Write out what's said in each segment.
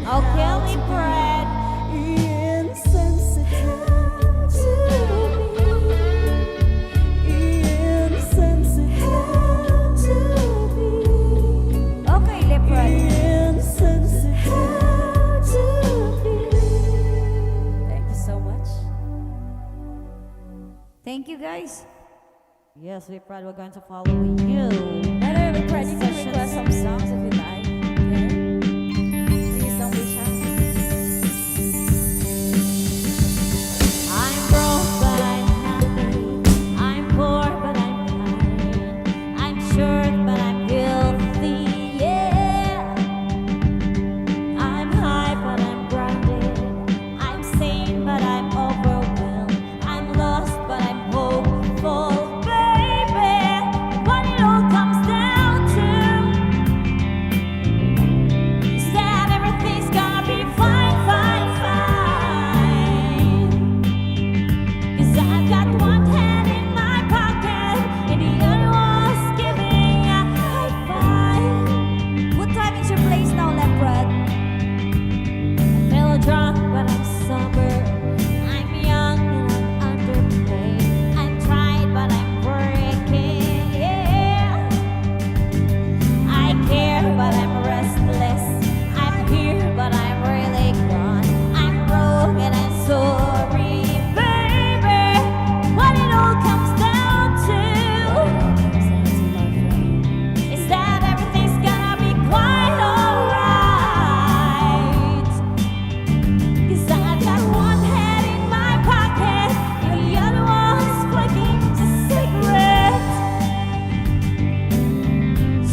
Oh, Kelly Brad. Insensitive to be. Insensitive to be. Okay, Leopard. Insensitive to be. Thank you so much. Thank you, guys. Yes, Leopard, we're going to follow you. And then Leopard, you can request some songs if you like. Okay? Please don't be shy. I'm broke, but I'm happy. I'm poor, but I'm kind. I'm short, but I'm healthy. Yeah. I'm high, but I'm grounded. I'm sane, but I'm overwhelmed. I'm lost, but I'm hopeful. Baby, what it all comes down to is that everything's gonna be fine, fine, fine. 'Cause I've got one hand in my pocket and the other one's giving a high five. What time is your place now, Leopard? I feel drunk, but I'm sober. I'm young and I'm underpaid. I'm tried, but I'm breaking. Yeah. I care, but I'm restless. I'm here, but I'm really gone. I'm broke and I'm sorry, baby. What it all comes down to is that everything's gonna be quite alright. 'Cause I've got one hand in my pocket and the other one's flicking a cigarette.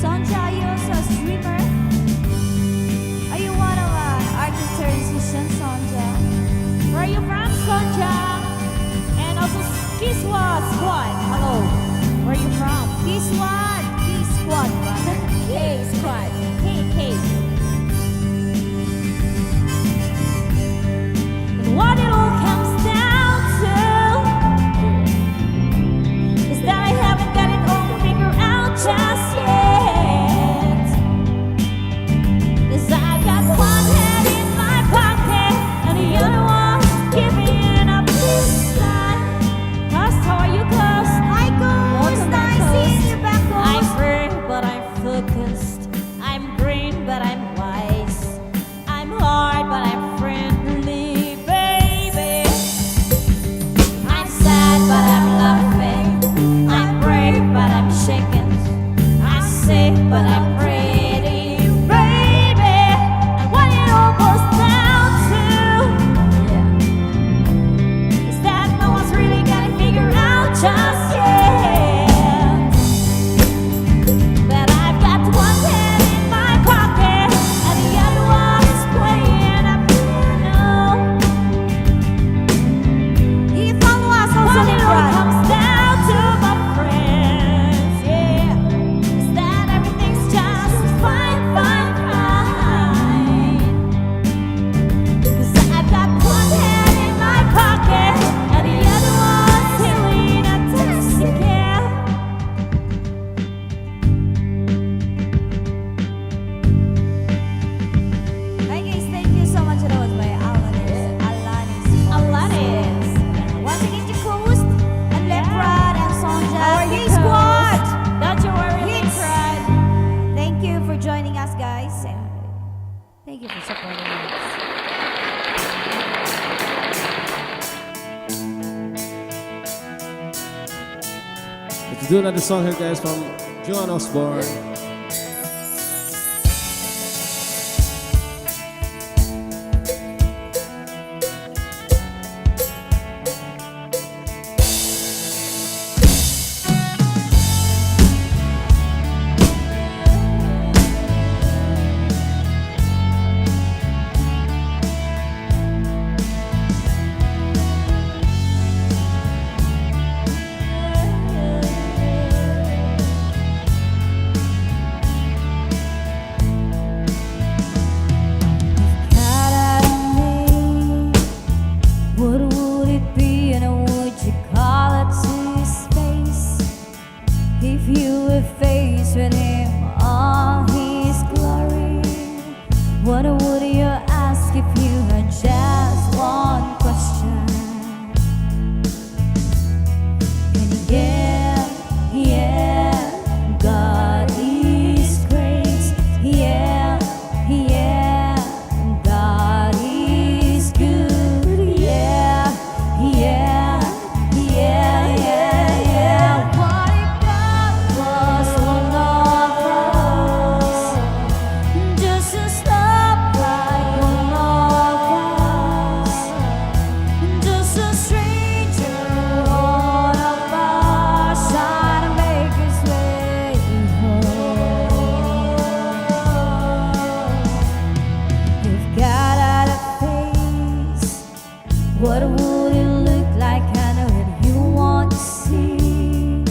Sonja, are you also a streamer? Are you one of artists or musicians, Sonja? Where are you from, Sonja? And also Kiswa Squad. Hello. Where are you from? Kiswad. K-Squad. K-Squad. K. And what it all comes down to is that I haven't got it all figured out just yet. 'Cause I've got one hand in my pocket and the other one's giving up this side. Cuz, how are you, Cuz? Hi, Cuz. Nice seeing you back, Cuz. I'm free, but I'm focused. I'm green, but I'm wise. I'm hard, but I'm friendly, baby. I'm sad, but I'm laughing. I'm brave, but I'm shaken. I'm sick, but I'm pretty, baby. And what it all boils down to is that no one's really got it figured out just yet. But I've got one hand in my pocket and the other one's playing a piano. You follow us also, what it all comes down to, my friends, yeah, is that everything's just fine, fine, fine. 'Cause I've got one hand in my pocket and the other one's hailing a taxi cab. Hi guys, thank you so much. That was by Alanis. Once again, Jacuzed and Leprad and Sonja. Hey Squad! Don't you worry, Leprad. Thank you for joining us, guys. And thank you for supporting us. Let's do another song here, guys, from Joan Osborne. What would it look like? I know that you want to see.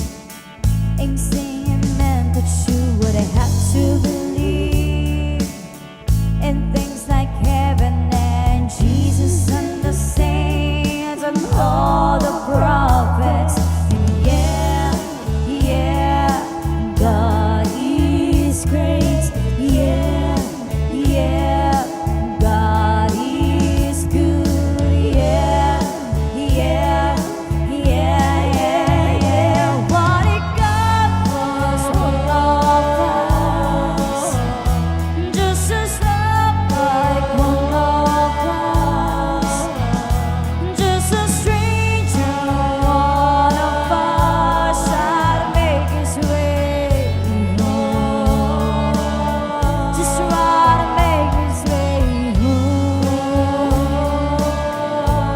Ain't saying man, but you would have to believe in things like heaven and Jesus and the saints and all the prophets. And yeah, God is great. Yeah, God is good. Yeah. What it got was one of us, just as love like one of us, just a stranger, one of us, try to make his way home, just try to make his way home,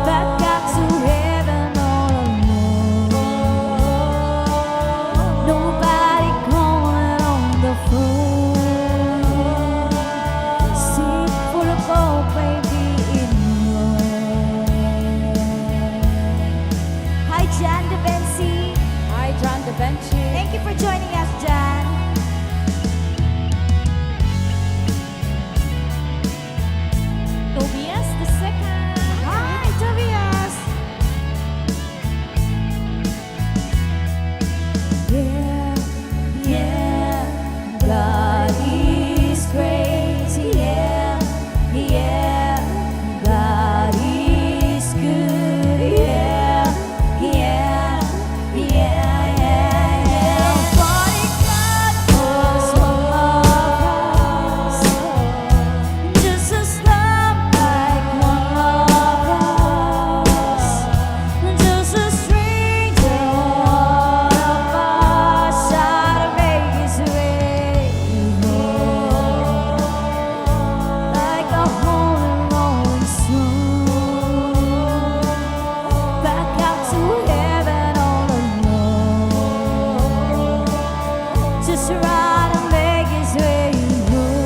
back out to heaven all alone. Nobody calling on the phone. Seat full of gold, baby, in Rome. Hi, Jan De Bensi. Hi, John Da Vinci. Thank you for joining us, Jan. Tobias the second. Hi, Tobias. Yeah, God is great. Yeah, God is good. Yeah. What it got was one of us, just as love like one of us, just a stranger, one of us, try to make his way home, like a home rolling stone, back out to heaven all alone, just try to make his way home.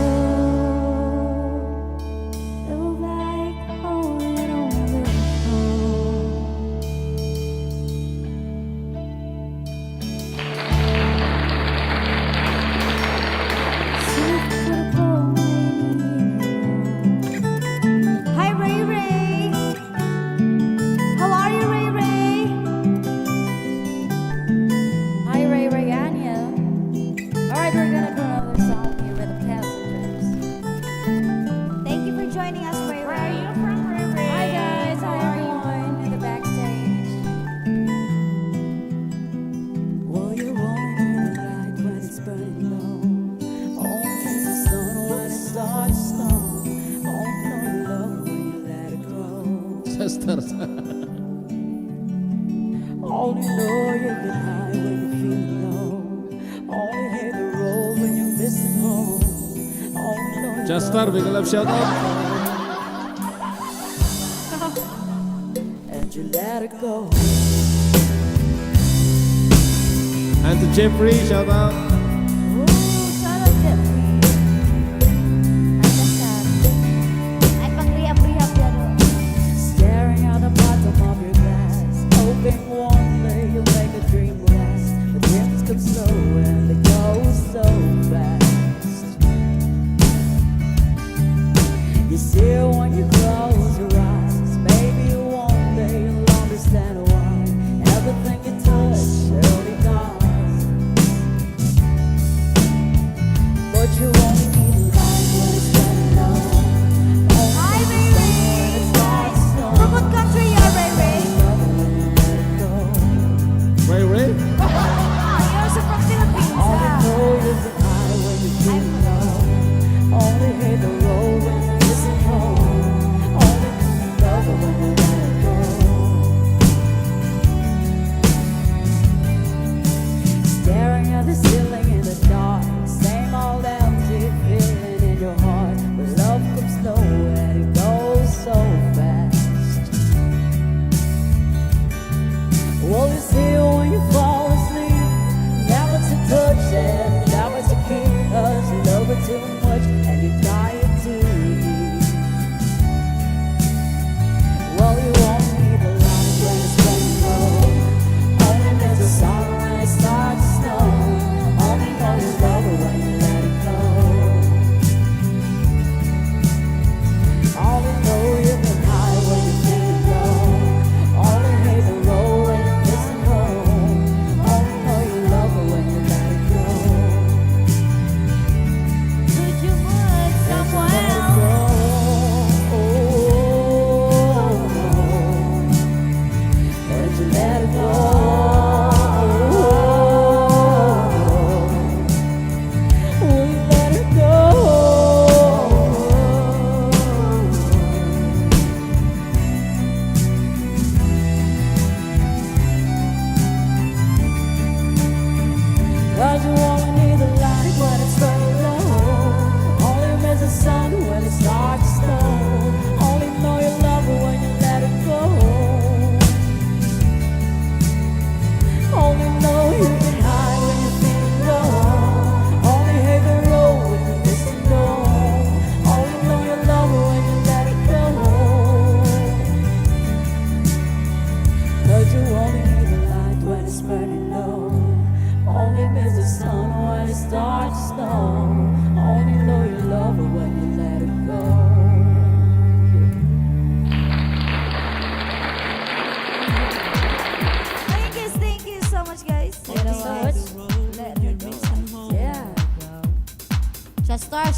Nobody calling on the phone. Seek for the poor man. Hi, Ray Ray. How are you, Ray Ray? Hi, Ray Ray Anya. Alright, we're gonna do another song here with the Passengers. Thank you for joining us, Ray Ray. Where are you from, Ray Ray? Hi, guys. How are you? In the backstage. Well, you're only in the light when it's burning low. Only in the sun when it starts to snow. Only know you love when you let it grow. Sister. Only know you get high when you feel low. Only hate the road when you're missing home. Only know you Just love start, big love shout out. and you let it go. And to Jeffrey, shout out. Ooh, shout out Jeffrey. Ay, pang-rehab-rehab yan. Staring at the bottom of your glass, hoping one day you'll make a dream last. But dreams come slow and they go so fast. You see it when you close your eyes. Maybe one day you'll understand why everything you touch surely dies. But you only need the light when it's burning low. Hi, Ray Ray. From what country you are, Ray Ray? Ray Ray. Oh, you're also from Philippines, ah. Only hate the road when you're missing home.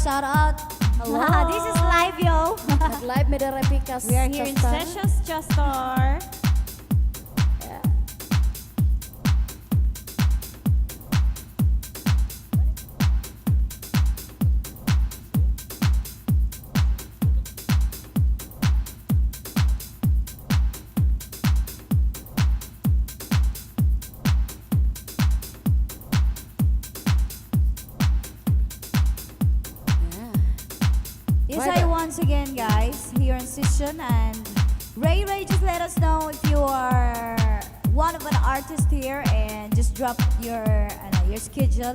shout out. Hello. This is live, yo. Live med Repikas. We are here in Sessions Chester. Yes, Right. I once again, guys, here in session, and Ray, just let us know if you are one of an artist here, and just drop your schedule.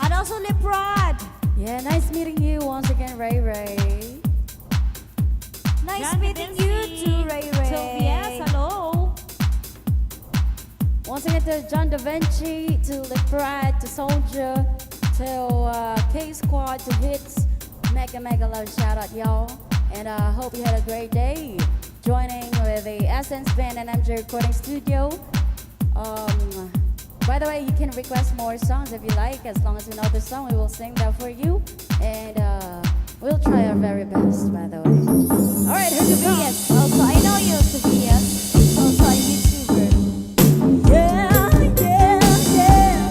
And also Leprod. Yeah, nice meeting you once again, Ray Ray. Nice Johnny meeting you Dempsey, too, Ray. Tobias, hello. Once again to John Da Vinci, to Leprad, to Soldier, to K Squad, to Hits. Mega love shout out, y'all. And I hope you had a great day joining with the Essence Band and MJ Recording Studio. By the way, you can request more songs if you like. As long as we know the song, we will sing that for you. And we'll try our very best, by the way. All right, here's the Tobias. Also, I know you, Tobias. Also a YouTuber. Yeah, yeah, yeah.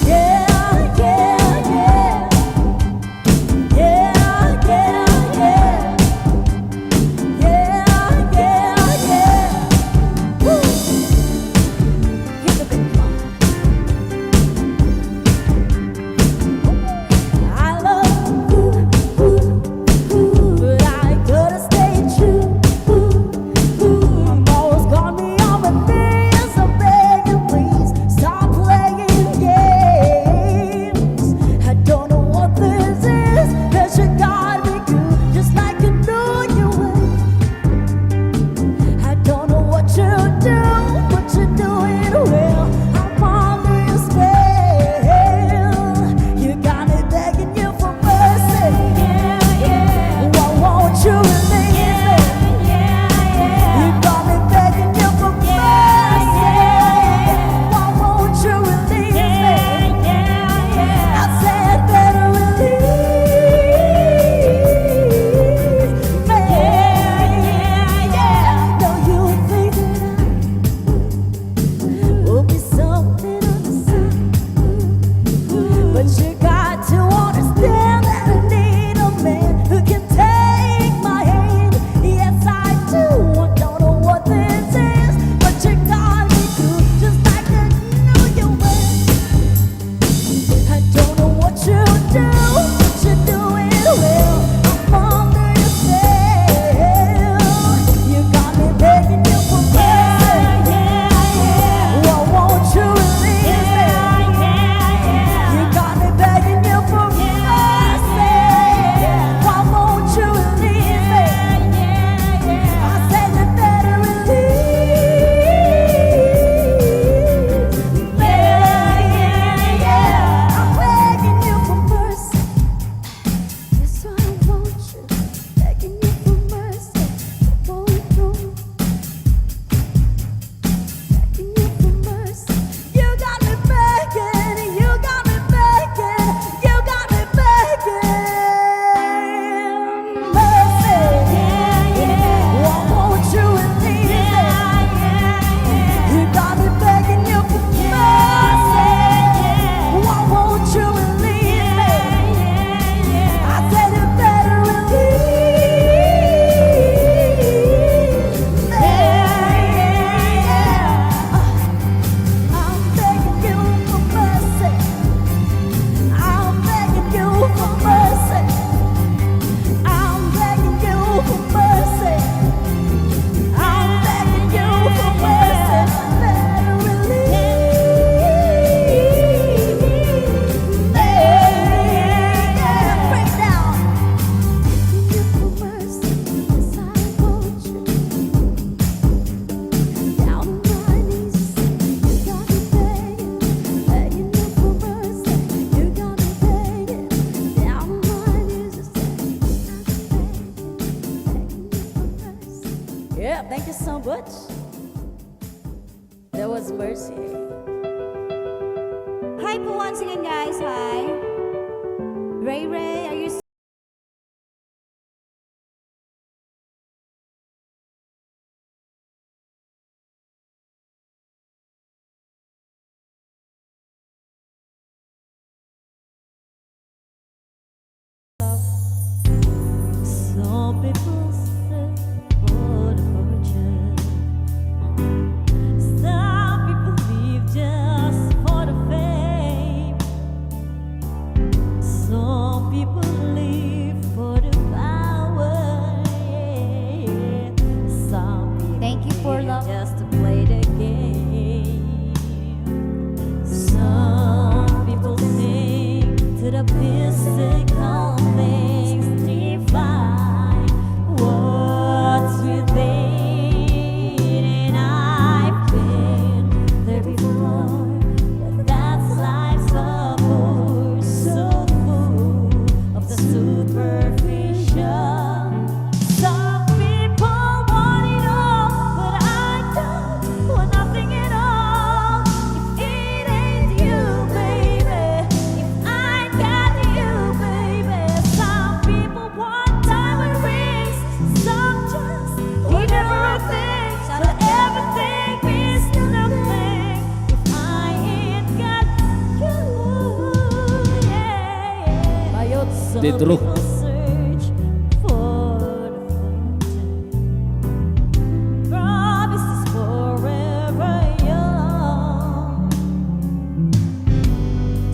Yeah, yeah, yeah. Yeah, yeah, yeah. Yeah, yeah, yeah. Woo. Hit the big drum. I love you, but I gotta stay true. I'm always gonna be on my knees. I'm begging, please stop playing games. I don't know what this is, but you got me good, just like you knew you would. I don't know what you do, but you're doing well. I'm under your spell. You got me begging you for mercy. Why won't you release me? You got me begging you for mercy. Why won't you release me? I said better release me. Know you think that I will be something on the side, but you got to understand that I need a man who can take my hand. Yes, I do. I don't know what this is, but you got me good, just like I knew you would. I don't know what you do, but you do it well. I'm under your spell. You got me begging you for mercy. Why won't you release me? You got me begging you for mercy. Why won't you release me? I said you better release me. I'm begging you for mercy. That's why I want you. Begging you for mercy. Begging you for mercy. You got me begging. You got me begging. You got me begging. Mercy. Why won't you release me? You got me begging you for mercy. Why won't you release me? I said you better release me. I'm begging you for mercy. I'm begging you for mercy. I'm begging you for mercy. I'm begging you for mercy. Better release me. Break down. Begging you for mercy. Yes, I want you. Down on my knees, you got me begging, begging you for mercy. You got me begging, down on my knees, you say, you got me begging you for mercy. Yeah, thank you so much. That was Mercy. Hi po once again, guys. Hi. Ray Ray, are you Some people say for the fortune. Some people live just for the fame. Some people live for the power. Yeah. Some people Thank you for live love. just to play the game. Some people sing to the physical things define what's within, and I've been there before. But that's life's allure, so full of the superficial. Some people want it all, but I don't want nothing at all. If it ain't you, baby, if I got you, baby. Some people want diamond rings, some just need everything, but everything means nothing if I ain't got you. Yeah. Bayot. Some Tidro. people search for the fortune. Promises forever young.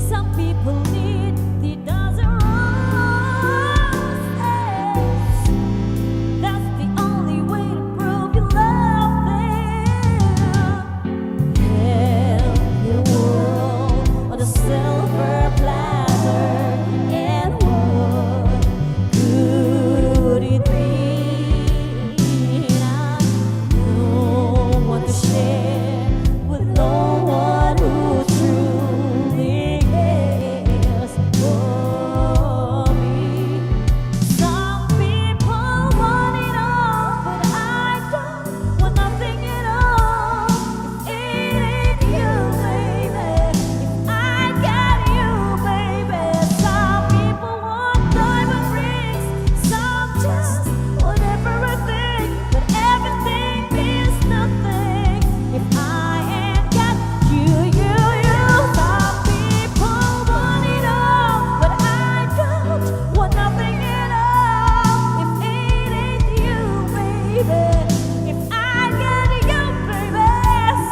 Some people need the dozen roses. That's the only way to prove you love them. Hell, the world on a silver platter, and what could it be? I don't want to share with no one who truly cares for me. Some people want it all, but I don't want nothing at all. If it ain't you, baby, if I got you, baby. Some people want diamond rings, some just want everything, but everything means nothing if I ain't got you, you. Some people want it all, but I don't want nothing at all. If it ain't you, baby, if I got you, baby.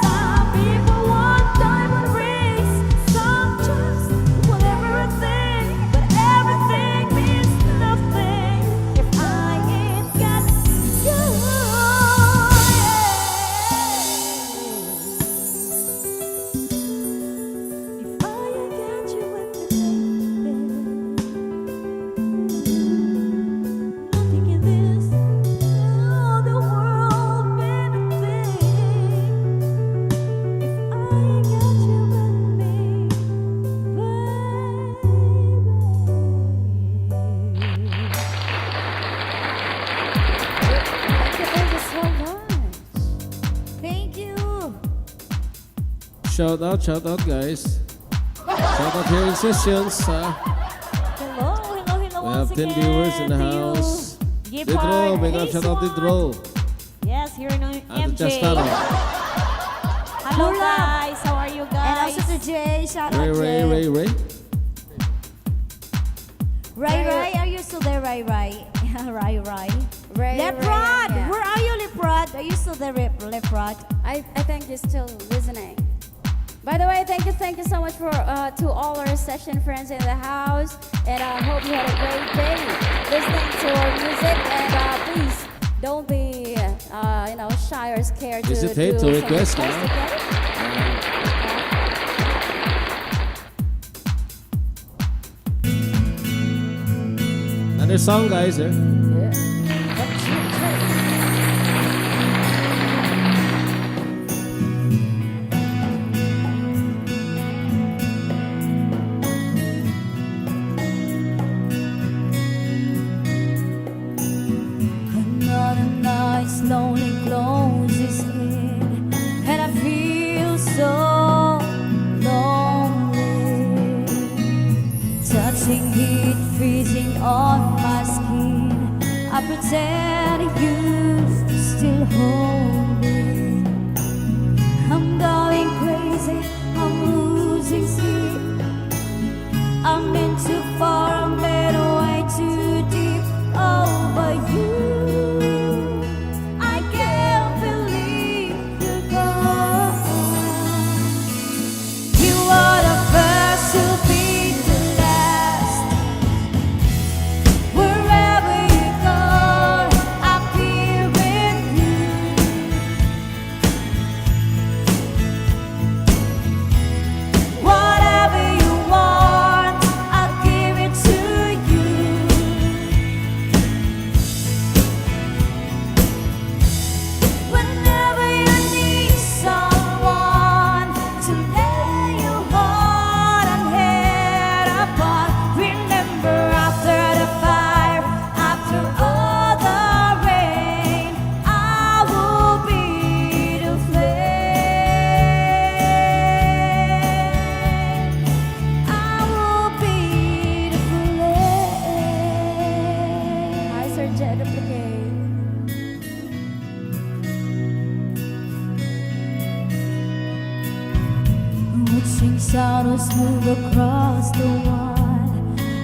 Some people want diamond rings, some just want everything, but everything means nothing if I ain't got you. If I ain't got you with me, nothing in this the world mean a thing. If I ain't got you with me, Thank you so much. Thank you. Shout out, guys. Shout out here in Sessions. Hello, hello, hello We once have 10 again. viewers in the to you. house. Gifford, Didro, big up, hey, shout out Swan. Didro. Yes, here in At the MJ. Chastano. Hello Lula. guys, how are you And guys? also to Jay. Shout Ray, out Ray, Jay. Ray, Ray. Ray, are you still there, Ray? Ray. Ray, Leprod, Ray, yeah. where are you, Leprod? Are you still there, Leprod? I think you're still listening. By the way, thank you so much for to all our session friends in the house, and I hope you had a great day listening to our music. And please don't be shy or scared to Hesitate do to some request, requests, huh? okay? Another song, guys. Eh? Another night slowly closes in, and I feel so lonely. on my skin. I pretend you still hold me. I'm going crazy, I'm losing sleep. I'm in too far, I'm in way too deep. Oh, but you, I can't believe you're gone. You are the first to be the last. Wherever you go, I'll be with you. Whatever you want, I'll give it to you. Whenever you need someone to lay your heart and head upon, remember after the fire, after all the rain, I will be the flame. I will be the flame. Hi, Sir Jed Duplicate. Watching shadows move across the wall,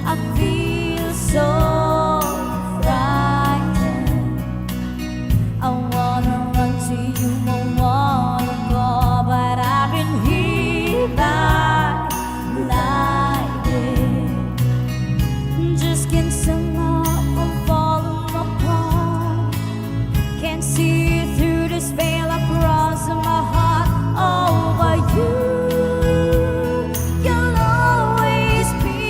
I feel so frightened. I wanna run to you, I wanna go, but I've been here by lightning. Just can't somehow I'm falling apart. Can't see through this veil across my heart. Oh, but you'll always be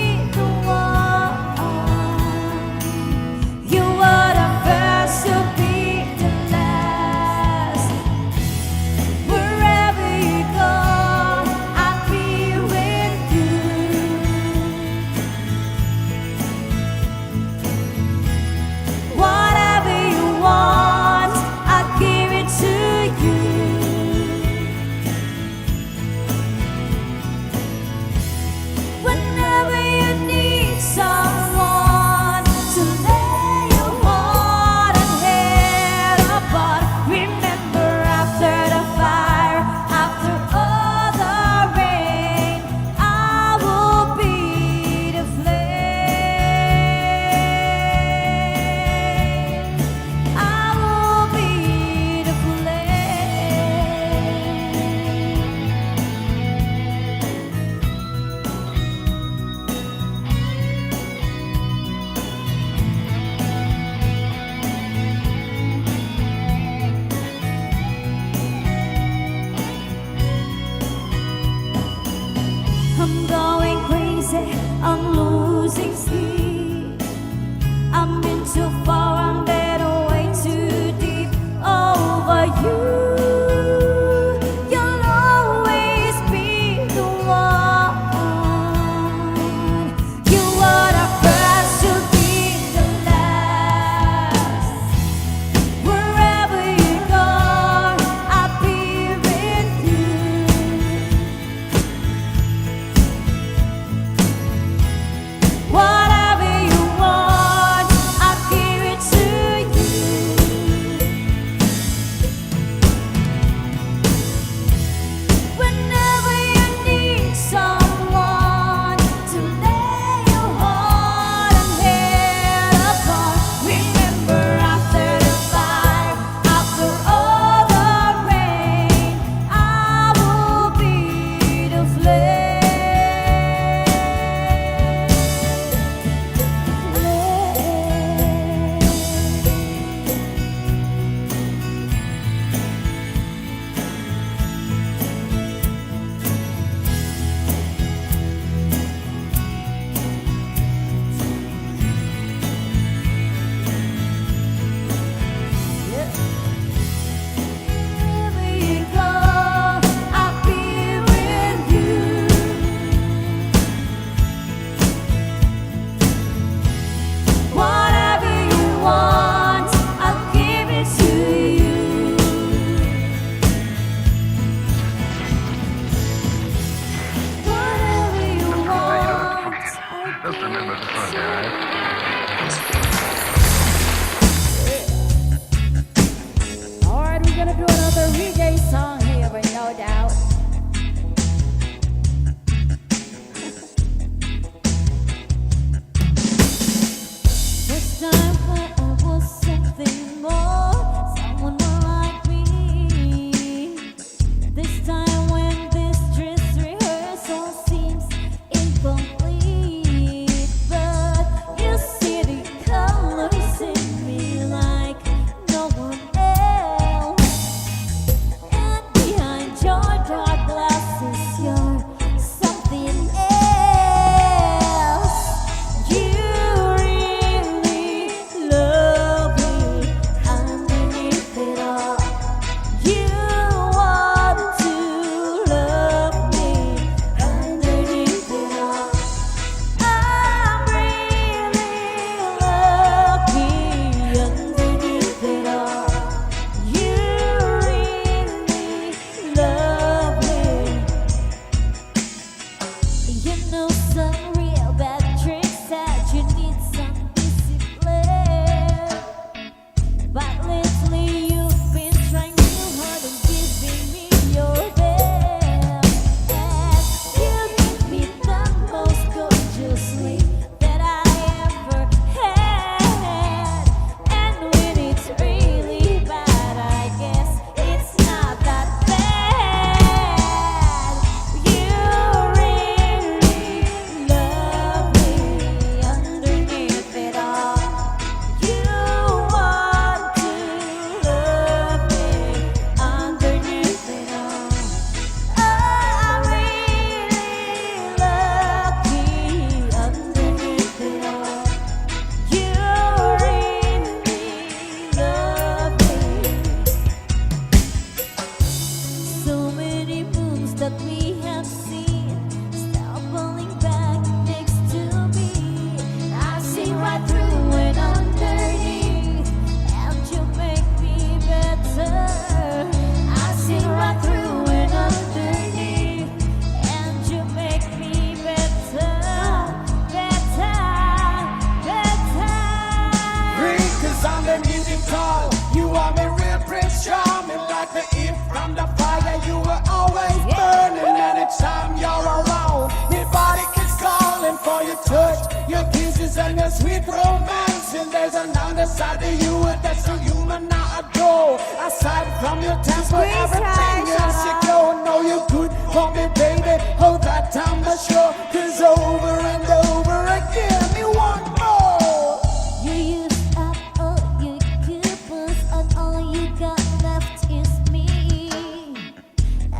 tall. You are me real Prince Charming, like the heat from the fire. You were always burning anytime you're around. My body is calling for your touch, your kisses and your sweet romance. And there's another side to you that's so human I adore. Aside from your temper, everything else you go. Know you're good for me, baby. Hold that time to show, 'cause over and over again you want more. You used up all your coupons, and all you got left is me.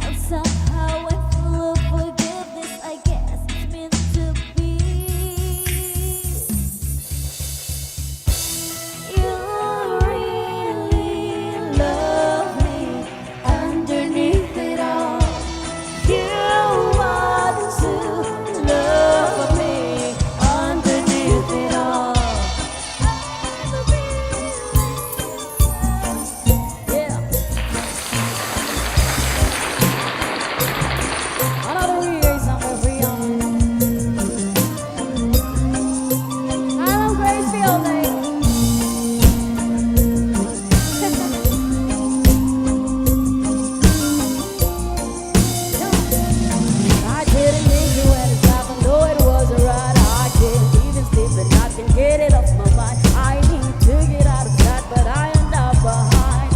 And somehow I'm full of forgiveness. I guess it's meant to be. You really love me underneath it all. You want to love me underneath it all. Yeah. Another reggae song for Freon. Hello, Grace Fielding. I didn't mean to end this life, I know it wasn't right. I can't even sleep and I can get it off my mind. I need to get out of that, but I end up behind.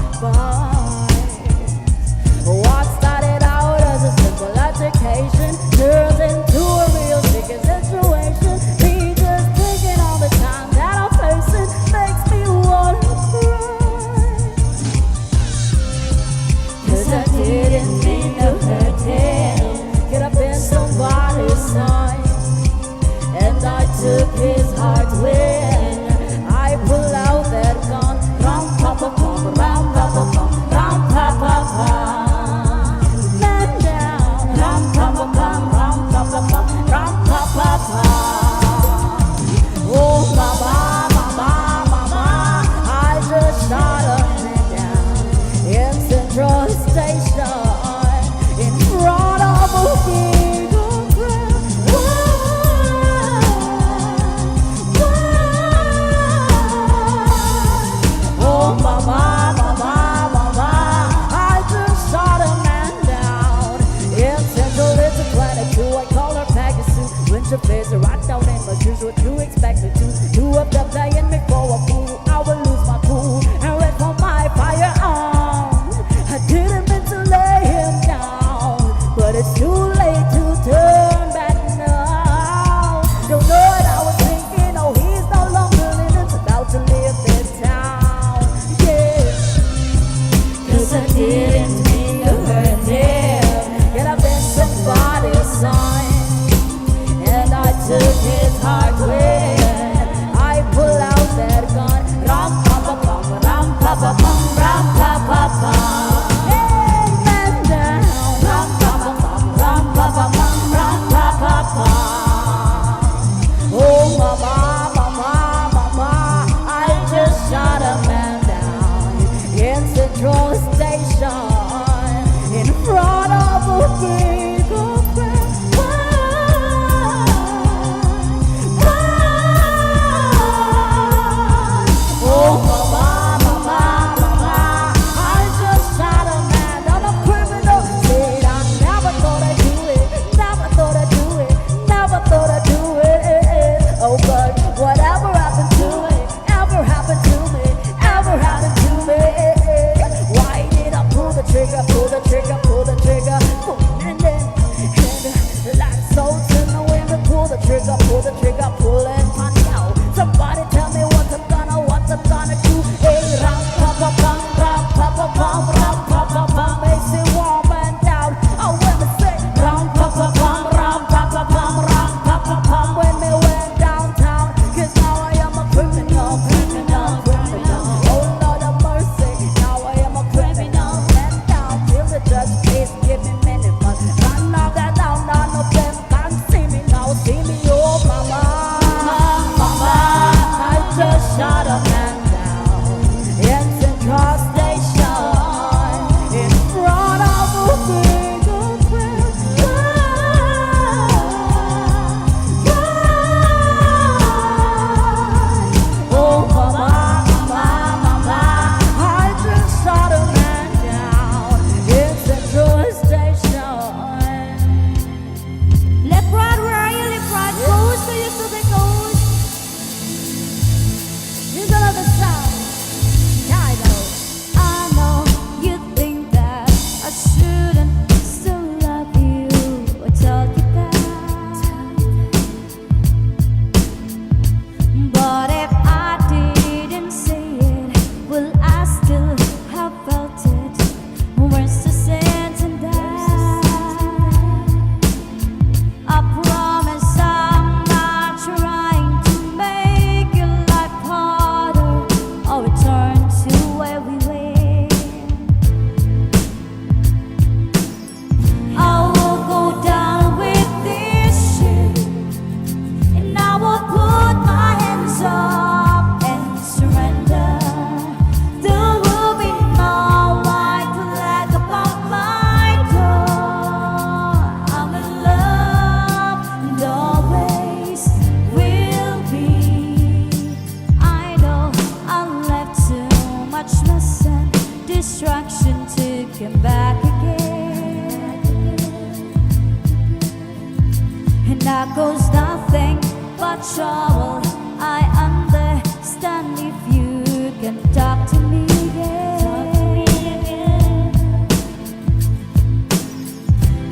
What started out as a simple education turns into a real sticky situation. Me just thinking all the time that I'm facing makes me wanna cry. 'Cause I didn't mean to hurt him. Could have been somebody's son. And I took his heart when I pull out that gun. Ram pa pa pum, ram pa pa pum, ram pa pa pum. Man down, ram pa pa pum, ram pa pa pum, ram pa pa pum. Oh mama, mama, mama, I just shot a man down in Central Station in front of a big old crowd. Oh mama, mama, mama, I just shot a man down in Central. It's a 22. I call her Pegasus. Winter plays are right down in my shoes. What you expect me to do? Up the playing me for a fool. I will lose my cool and wait for my firearm. I didn't mean to lay him down, but it's too late to turn back now. Don't know what I was thinking. Oh, he's no longer living. It's about to leave this town. Yeah. 'Cause I didn't mean to hurt him. Could have been somebody's son. And I took his heart when I pull out that gun. Ram pa pa pum, ram pa pa pum, ram pa pa pum. Hey, man down. Ram pa pa pum, ram pa pa pum, ram pa pa pum. Oh mama, mama, mama, I just shot a man down in Central Station in front of a big old crowd. Oh mama, mama, mama, I just shot a man down. I'm a criminal. Said I never thought I'd do it, never thought I'd do it, never thought I'd do it. Oh, but whatever happened to it, ever happened to me, ever happened to me. Why did I pull the trigger, pull the trigger, pull the trigger, and then like so in the wind, pull the trigger, pull the trigger, pull it on now. Somebody tell me what I'm gonna do. Hey, ram pa pa pum, ram pa pa pum, ram pa pa pum, makes it warm and down. Oh, when we say ram pa pa pum, ram pa pa pum, ram pa pa pum, when we went downtown. 'Cause now I am a criminal, criminal, criminal. Oh Lord of mercy, now I am a criminal. Man down till the judge please give me minimum. None of that down, none of them can see me now, see me, oh mama, mama, I just shot a man down in Central Station in front of a big old crowd. Oh mama, mama, mama, trouble. I understand if you can talk to me again.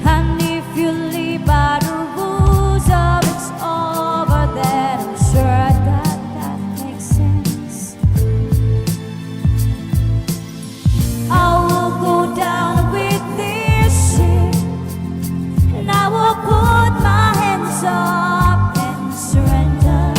And if you live by the rules of it's over, then I'm sure that makes sense. I will go down with this ship, and I will put my hands up and surrender.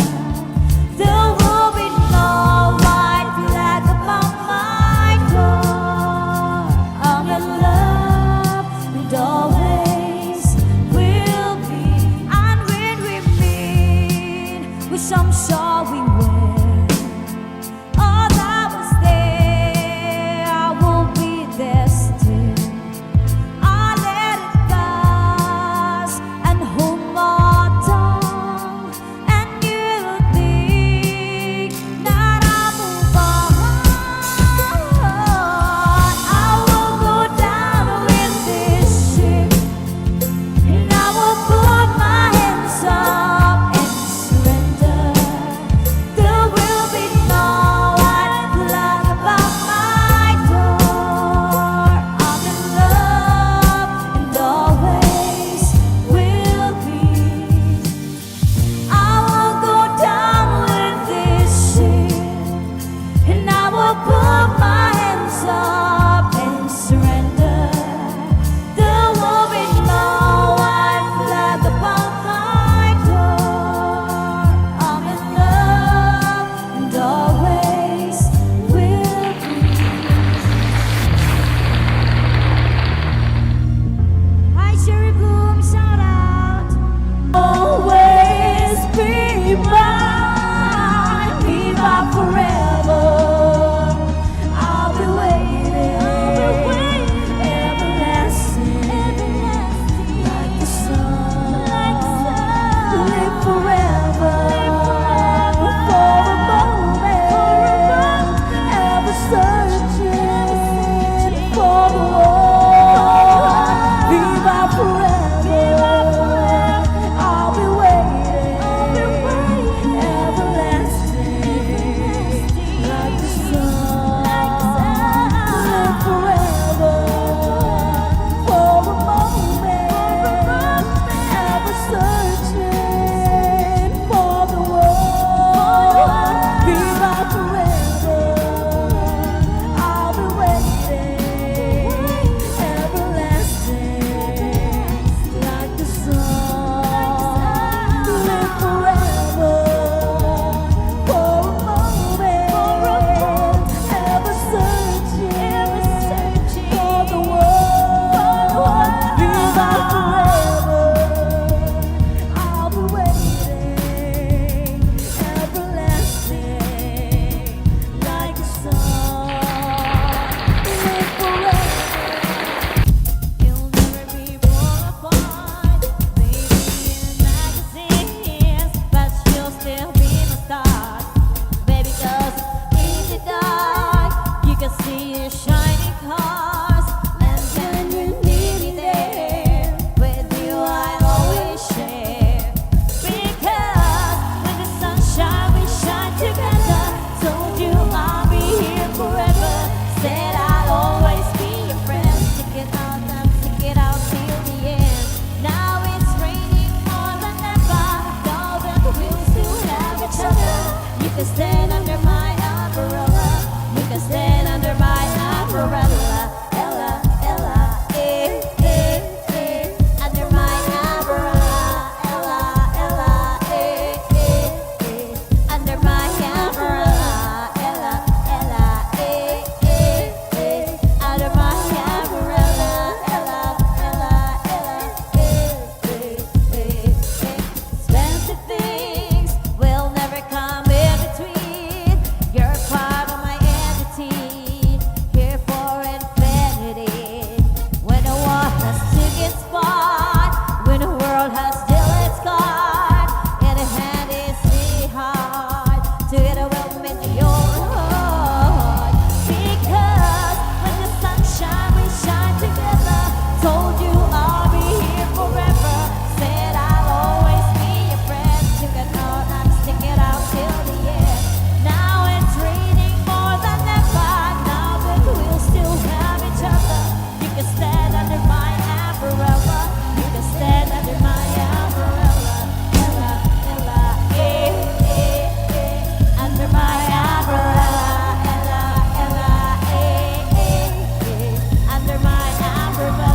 my umbrella, Ella, Ella, eh, eh, eh. Under my umbrella,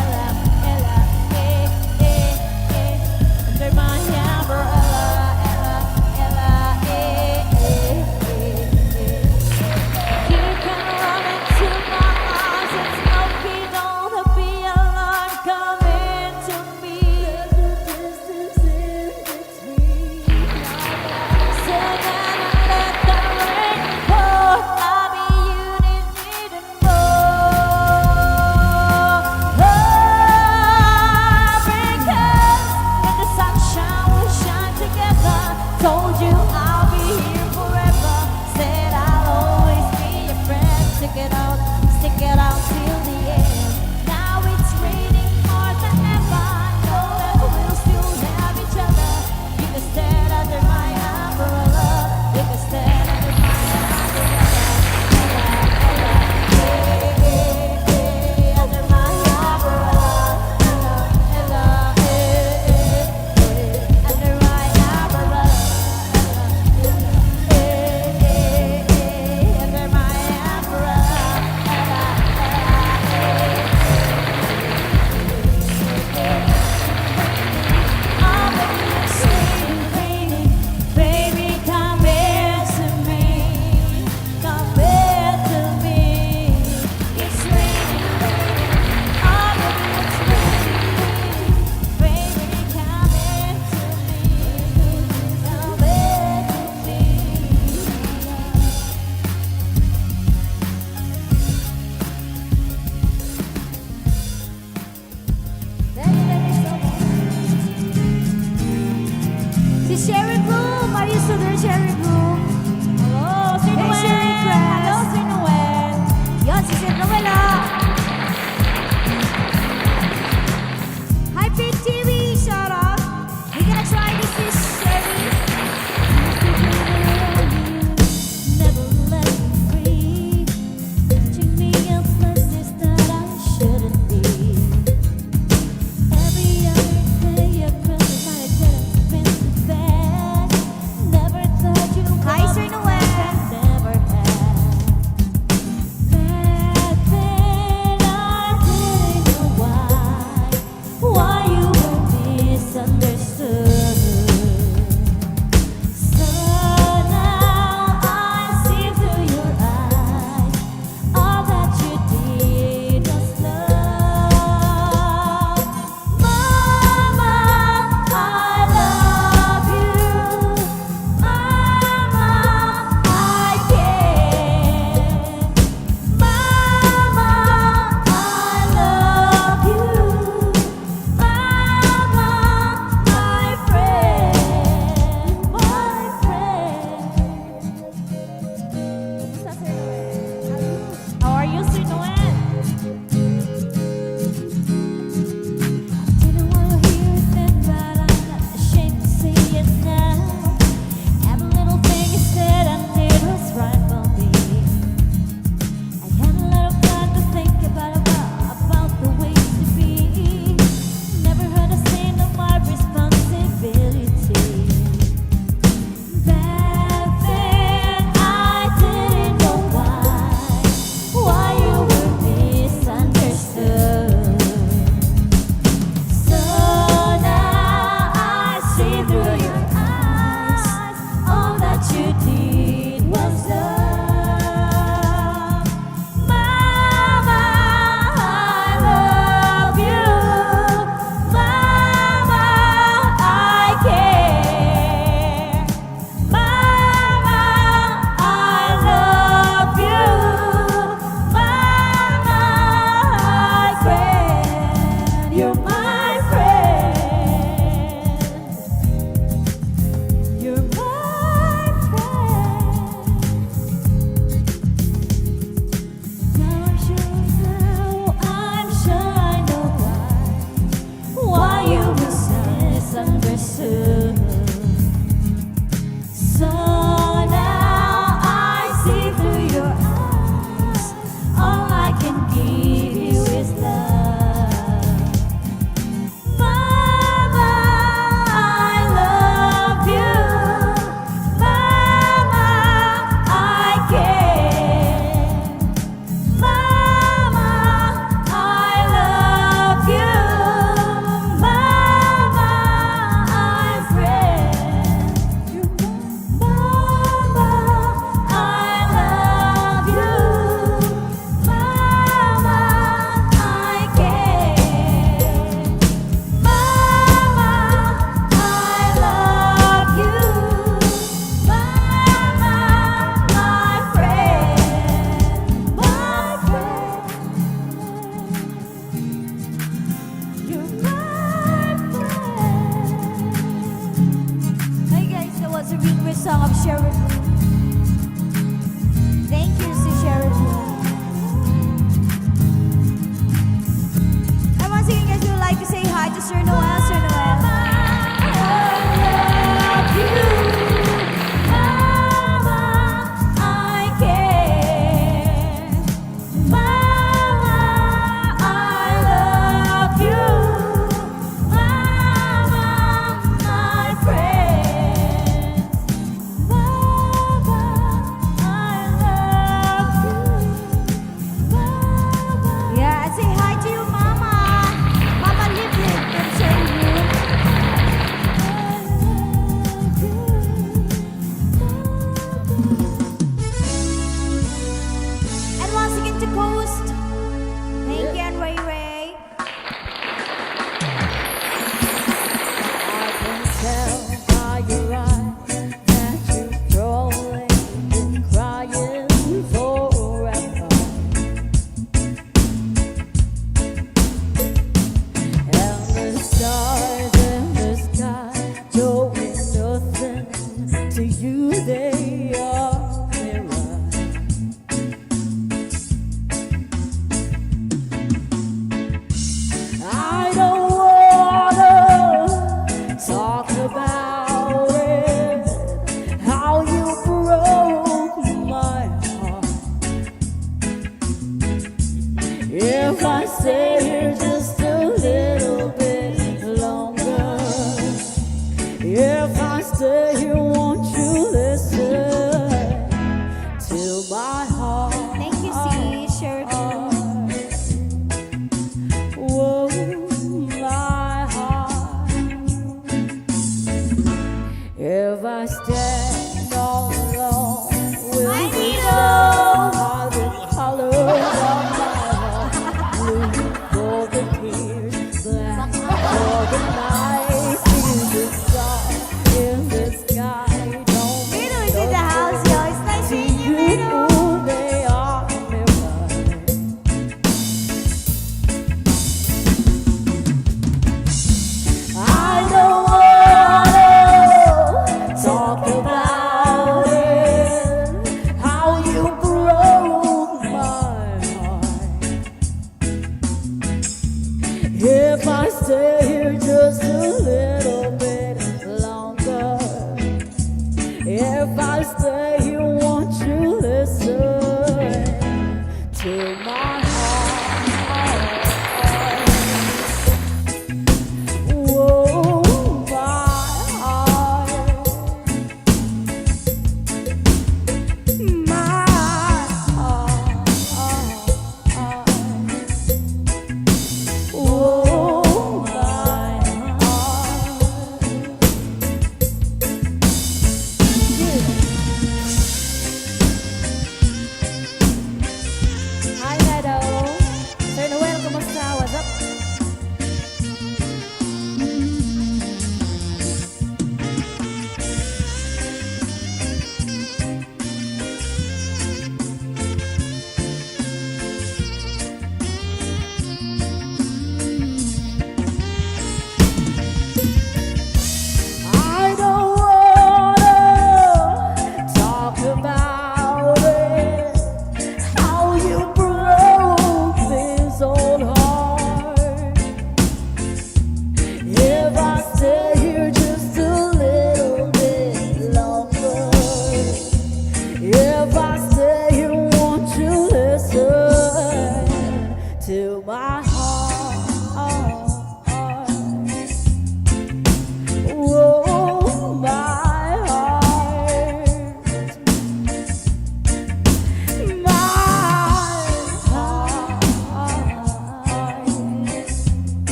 Ella, Ella, eh, eh, eh. Under my umbrella, Ella, Ella, eh, eh, eh, eh. You can run into my arms and smoking on the alarm coming to me. There's a distance in between. So then I let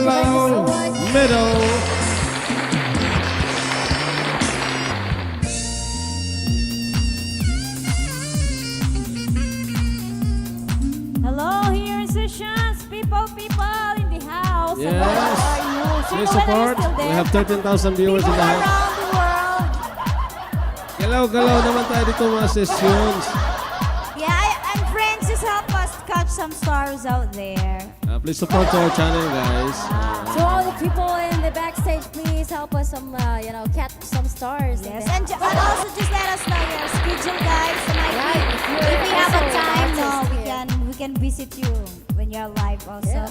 Hello, Middle. Hello, here in sessions, people in the house. Yes. How are you? Please Sir Noel, are you support. still We there? have 13,000 viewers in People the house. around the world. Galaw-galaw naman tayo dito mga sessions. Yeah, and friends, just help us catch some stars out there. Please support our channel, guys. So all the people in the backstage, please help us catch some stars. Yes, and also just let us know your schedule, guys. So Right, if we have a also time, an artist, we can visit you when you're live also. Yeah.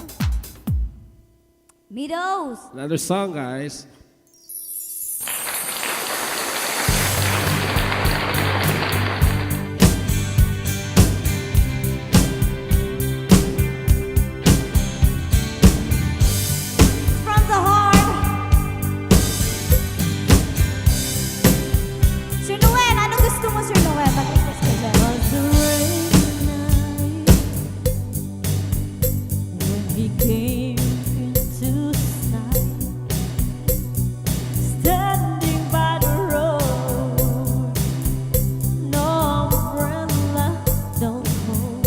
Meadows. Another song, guys. From the heart. Sir Noel, ano gusto mo, Sir Noel? Mag-request ka dyan. When he came into sight, standing by the road, no umbrella, no coat.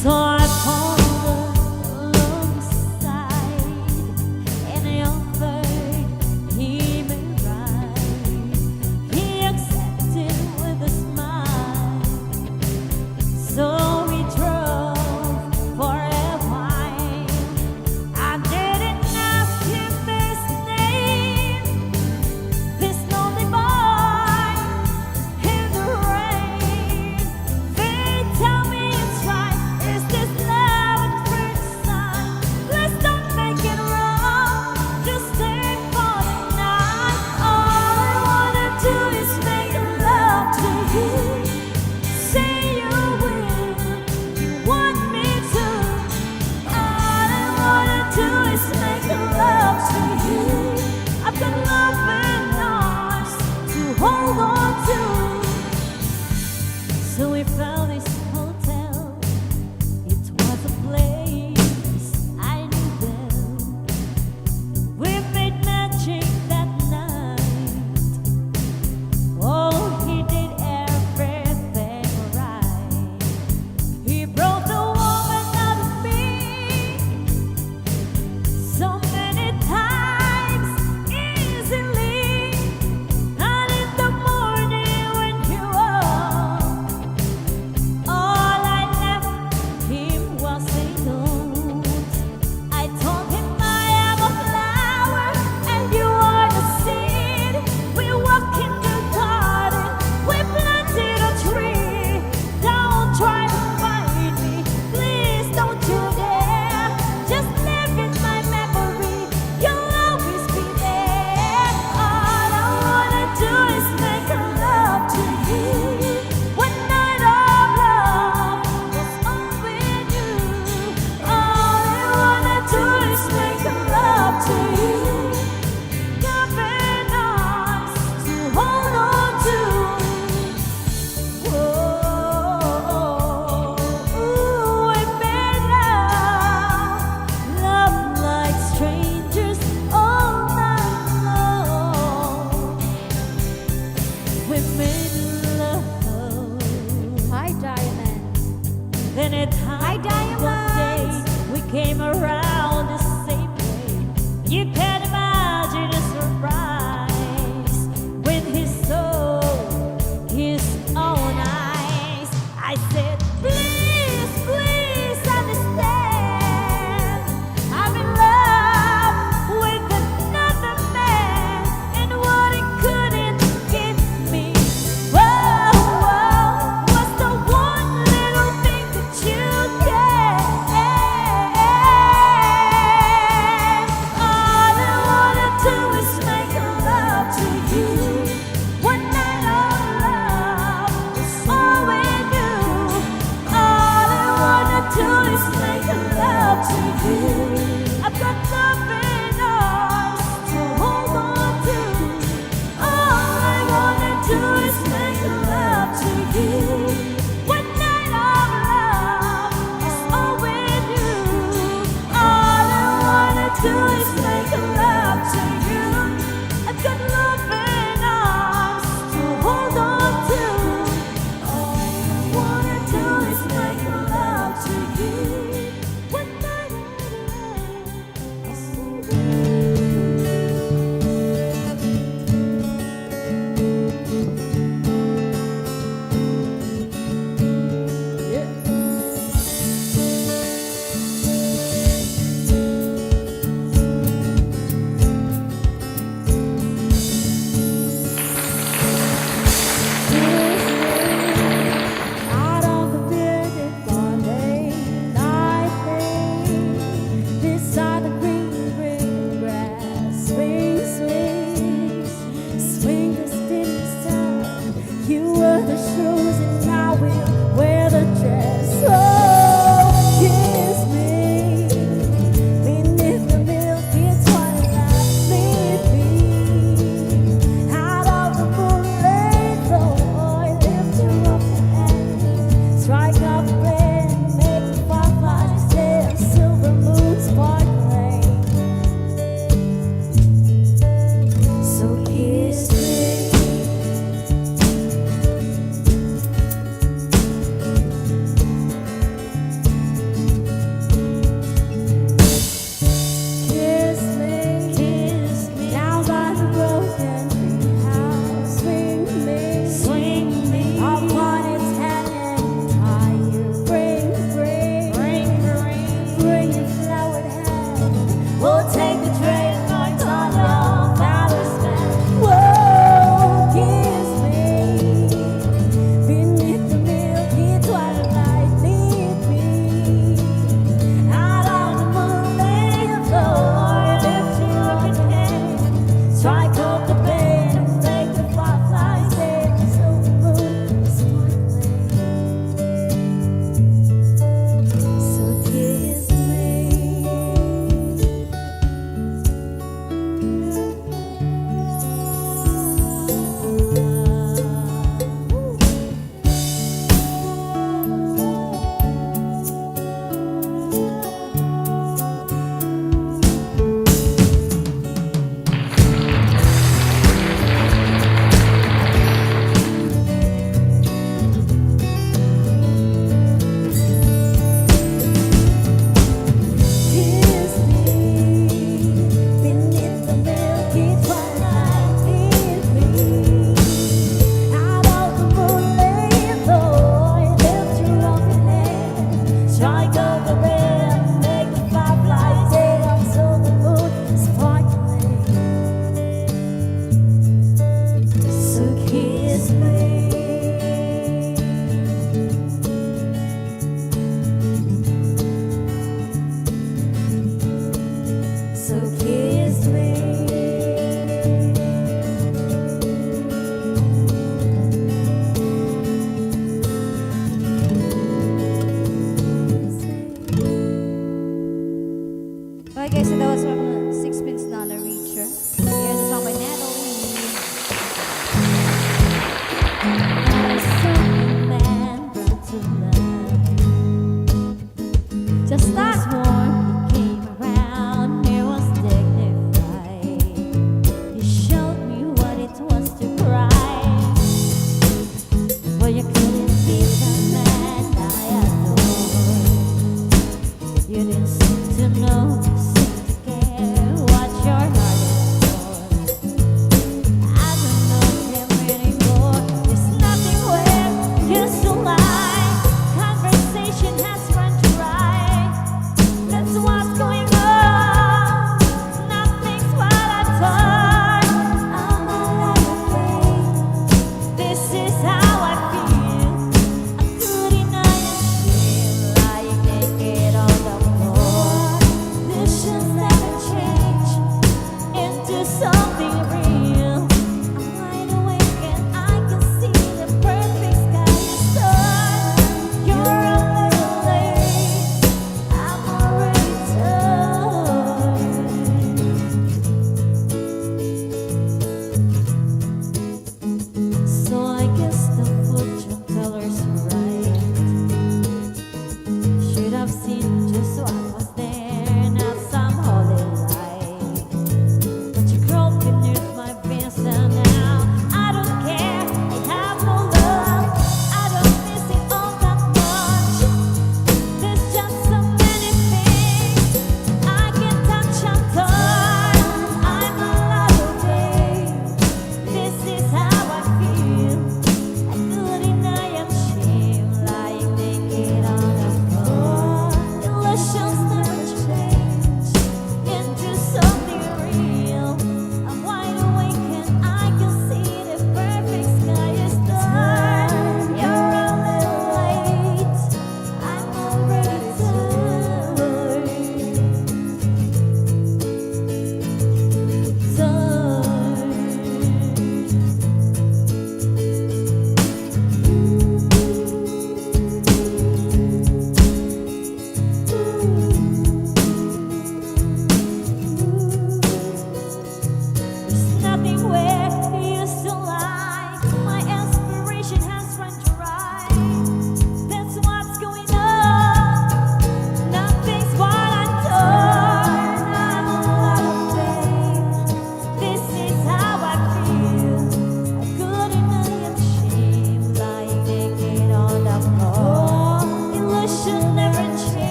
So I pulled alongside and I offered him a ride. He accepted with a smile. So we drove for a while. I didn't ask him his name. This lonely boy in the rain. They tell me it's right. Is this love at first sight? Please don't make it wrong. Just stay for the night. All I wanna do is make love to you. Say you will, you want me to. All I wanna do is make love to you. I've got love and arms to hold on to. So we found this hotel. It was a place I knew well. We made magic that night. Oh, he did everything right. He brought the woman out of me so many times easily. And in the morning when you woke, all I left him was a note. I told him I am a flower and you are the seed. We walk in the garden, we planted a tree. Don't try to find me, please don't you dare. Just live in my memory, you'll always be there. All I wanna do is make love to you. One night of love was all we knew. All I wanna do is make love to you. Nothing else to hold on to. Ooh, we made love like strangers all night long. We made love. Hi, Diamond. Then it happened one day we came around the same way. You can imagine the surprise when he saw his own eyes. I said, please, please understand. I'm in love with another man, and what he couldn't give me. Whoa, was the one little thing that you gave. All I wanna do is make love to you. One night of love is all we knew. All I wanna do is make love to you. I've got nothing else to hold on to. All I wanna do is make love to you. One night of love is all we knew. All I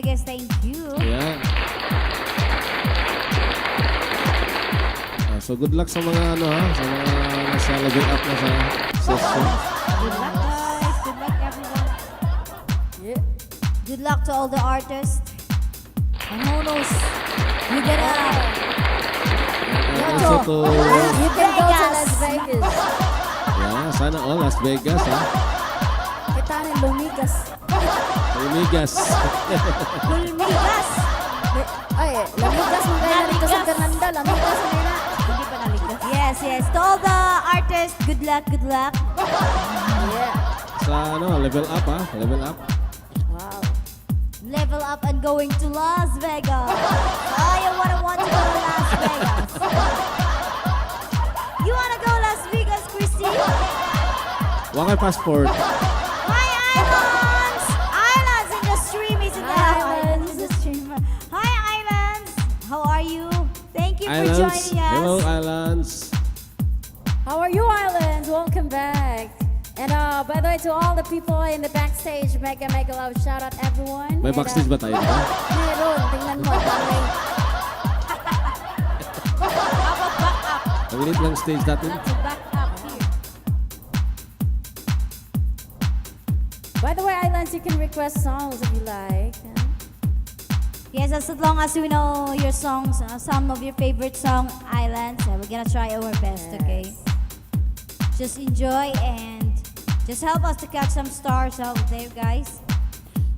guess thank you. Yeah. So good luck sa mga ano ha, sa mga nasa level up na sa session. Good luck, guys. Good luck, everyone. Yeah. Good luck to all the artists. And who knows? You gonna Also to, You can go to Vegas. Las Vegas. yeah, sana all Las Vegas ha. Kita rin lumigas. Lumigas. Gulmigas. Ay, lamigas mo kaya dito sa Fernanda. Lamigas mo na. Hindi pa naligtas. Yes, yes. To all the artists, good luck, good luck. Yeah. Sa ano, level up ha, level up. Wow. Level up and going to Las Vegas. Oh, you want to go to Las Vegas? You wanna go Las Vegas, Christy? Wakay passport. Hi, Islands! Islands in the stream is in the Islands in the stream. Hi, Islands! How are you? Thank you for Islands. joining us. Hello, Islands. How are you, Islands? Welcome back. And by the way, to all the people in the backstage, mega love shout out everyone. May And, backstage ba tayo dito? Meron, tingnan mo. Dami. Maliit lang stage natin. To back up here. By the way, Islands, you can request songs if you like. Yes, as long as we know your songs, some of your favorite song, Islands, we're gonna try our best, okay? Just enjoy and just help us to catch some stars out there, guys.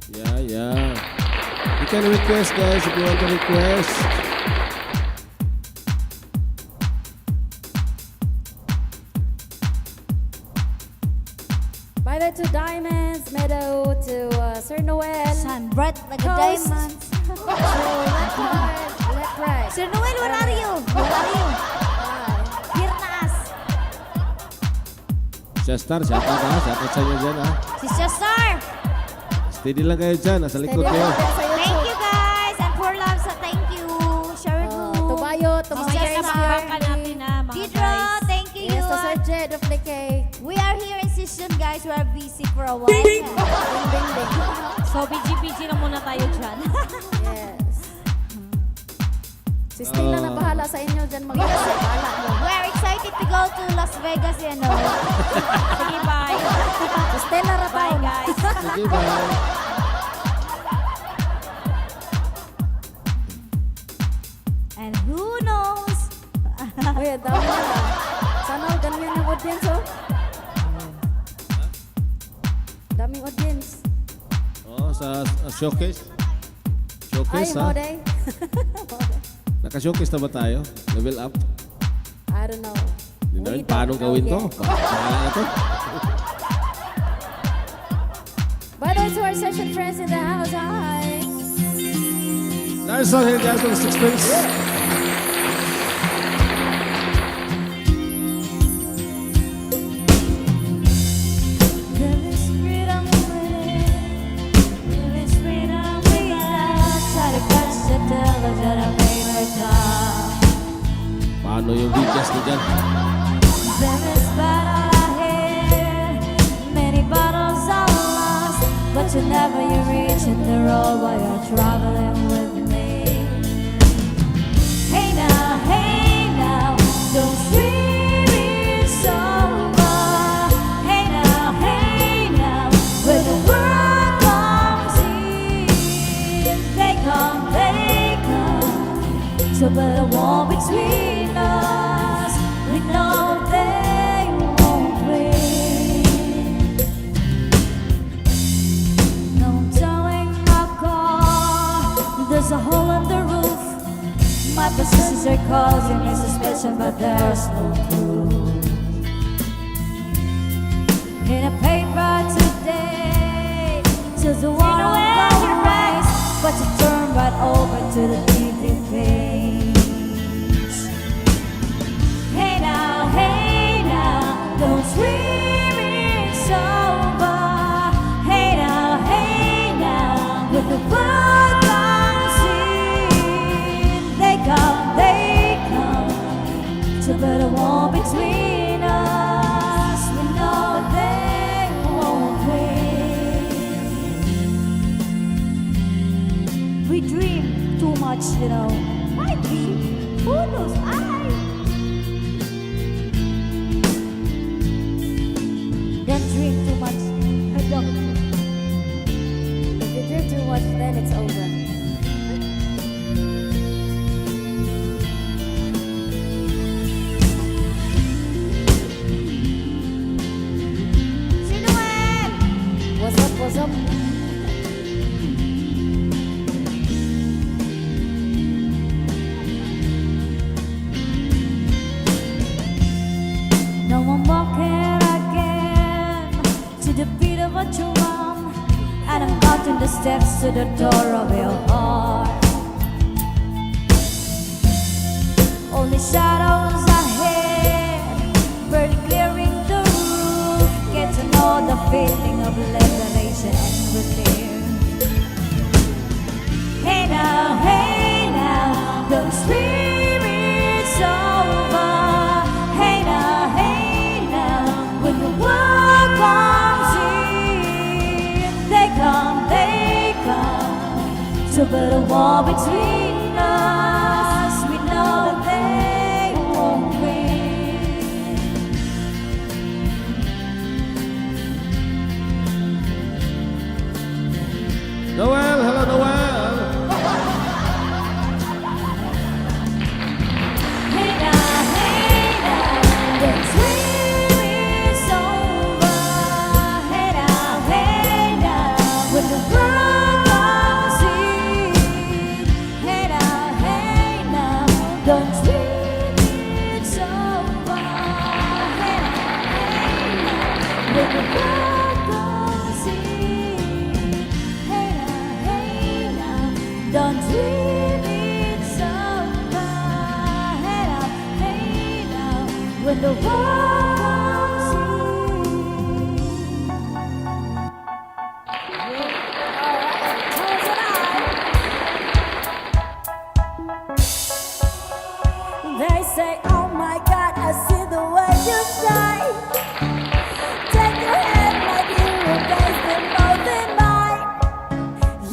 Yeah, yeah. You can request, guys, if you want to request. By the way, to Diamonds, Meadow, to Sir Noel, Sun bright like a Coast. diamond. to Left Right. Sir Noel, where are you? Where are you? Here na us. Chester, shout out ha. Shout out sa inyo dyan ha. Sister Star. Steady lang kayo dyan. Nasa likod Steady kayo. lang sa Thank YouTube. you, guys. And for love, so thank you. Sharon Tubayo, Sister Tubayo, Star. Didro, thank you. Yes, to Sir Jed, Duplicate. We are here in session, guys. We are busy for a while. Bing, bing, bing. So, BG na muna tayo dyan. Yes. Si Stella na bahala sa inyo dyan mag-isa. Bahala mo. We're excited to go to Las Vegas, you know. Sige, bye. Si Stella Rataw. Bye, guys. Sige, bye. And who knows? Uy, ang dami na. Sana ganyan yung audience, oh. Daming audience. Oh, sa showcase. Ay, Showcase ha. Mode. Naka-showcase na ba tayo? Level up. I don't know. Hindi na We rin. Paano don't know gawin to? yet. Bahala na to. By the way, to our session friends in the house, hi. Nice song here, guys, from the Sixpence. There is freedom within. There is freedom without. Try to catch the television and make it stop. Paano yung bigas na dyan? There is battle ahead. Many battles are lost, but you never you reach at the road while you're traveling with me. Hey now, don't scream it's over. Hey now, when the world comes in, they come, so but a war between us. We know they won't win. No towing my car, there's a hole in the roof. My possessions are causing me suspicion, but there's no proof. In a paper today, says the one on the rise, but you turn right over to the TV page. Hey now, don't scream it's over. Hey now, with the world comes in, they come, so but a war between If you drink too much, then it's over. What's up, what's up? No, I'm walking again to the beat of a drum, and I'm counting the steps to the door of your heart. Only shadows ahead, barely clearing the roof. Get to know the feeling of liberation and relief. Hey now, don't scream, it's over. Hey now, when the world comes in, they come to build a wall between us. We know that they won't win. Noel, hello Noel. Hey now, don't scream, it's over. Hey now, when the world comes in. Hey now, don't scream, it's over. Hey now, when the world comes in. Hey now, don't dream it's over. Hey now, when the world comes They say, oh my God, I see the way you shine. Take your hand, my dear, and place them both in mine.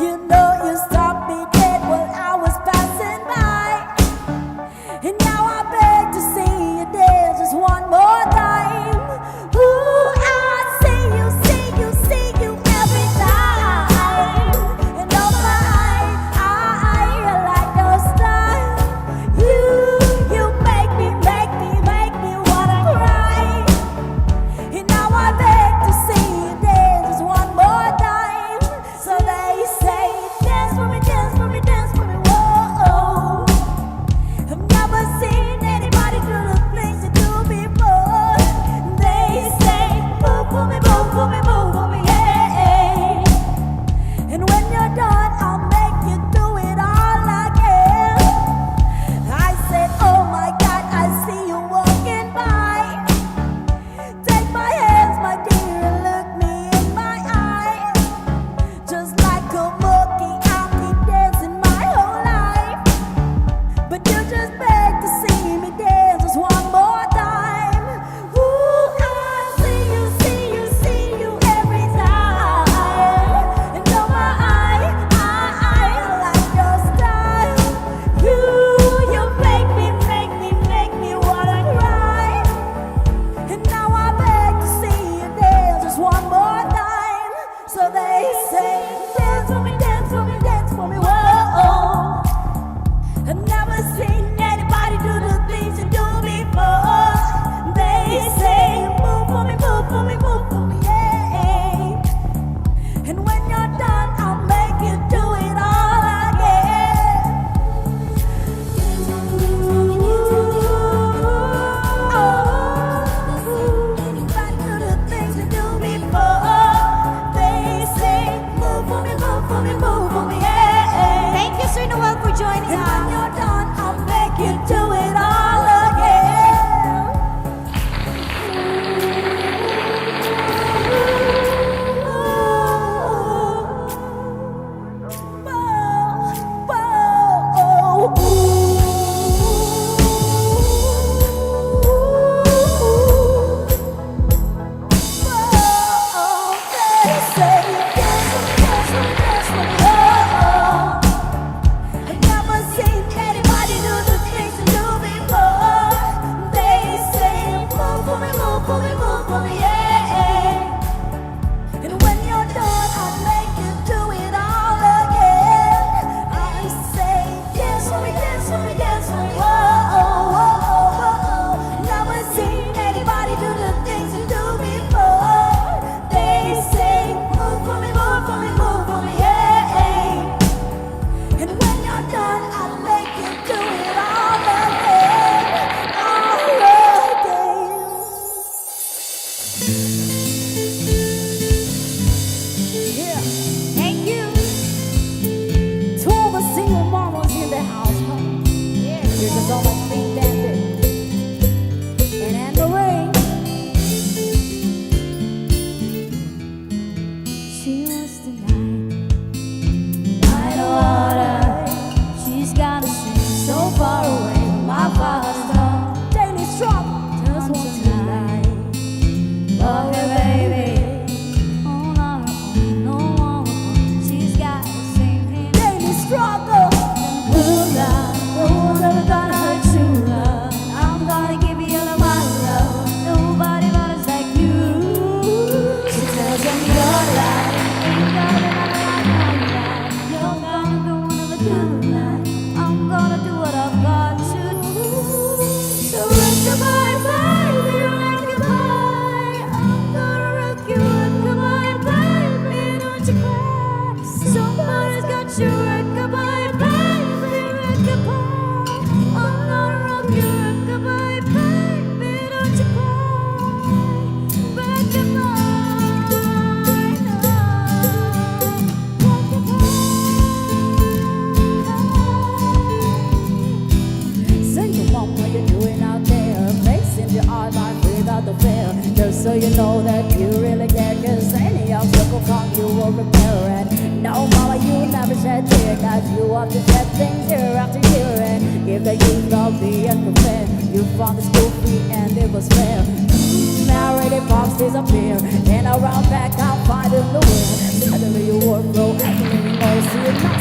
You know you stopped me dead while I was passing by. And now I beg to see you there just one more Yeah. Thank you. To all the single mamas in the house, huh? Yeah. Here's a song by Clean Bandit and Anne Marie. She was the night water. She's got a swing so far away from my father's door. Daily struggle, just Want want to to lie. Love you, baby. On our own, no one. She's got a singing. Daily struggle. Good love, no one's ever gonna hurt you, love. I'm gonna give you all of my love. Nobody matters like you. She tells me your life ain't gonna be nothing like my life. You're gonna go another tonight. I'm gonna do what I've got to do. So rock goodbye, baby, rock goodbye. I'm gonna rock you, rock goodbye, baby. Don't you cry. Somebody's got you, rock goodbye, baby, rock goodbye. I'm gonna rock you, rock goodbye, baby. Don't you cry. Rock goodbye, rock goodbye. Single mom, what you doing out there? Facing your odd life without the fear. Just so you know that you really care. Cause any obstacle come, you will repair it. No, mama, you never shed tear. Cause you have to shed things year after year. And give the youth all the unfair. You found the school fee and it was fair. Now already bombs disappear. And around back, I'll find a new way. Suddenly your workflow, acting low. See it not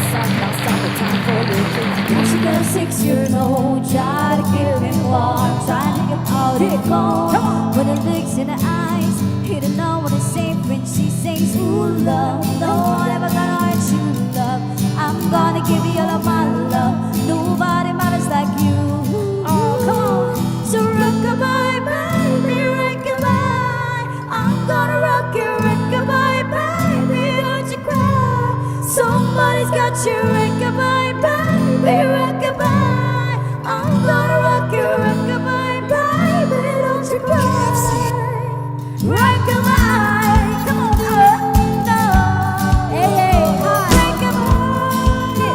the time for you to Now she got a 6-year-old, try to keep him warm, trying to get out of home. With the looks in her eyes, he don't know what to say when she says, ooh, love, no one ever gonna hurt you, love. I'm gonna give you all of my love. Nobody matters like you. Oh, come on. So rock-a-bye, baby, rock-a-bye. I'm gonna rock you, rock-a-bye, baby, don't you cry. Somebody's got you, rock-a-bye, baby, rock-a-bye. I'm gonna rock you, rock-a-bye, baby, don't you cry. Rock-a-bye, come on, no. Hey, hey, Rock-a-bye, hey,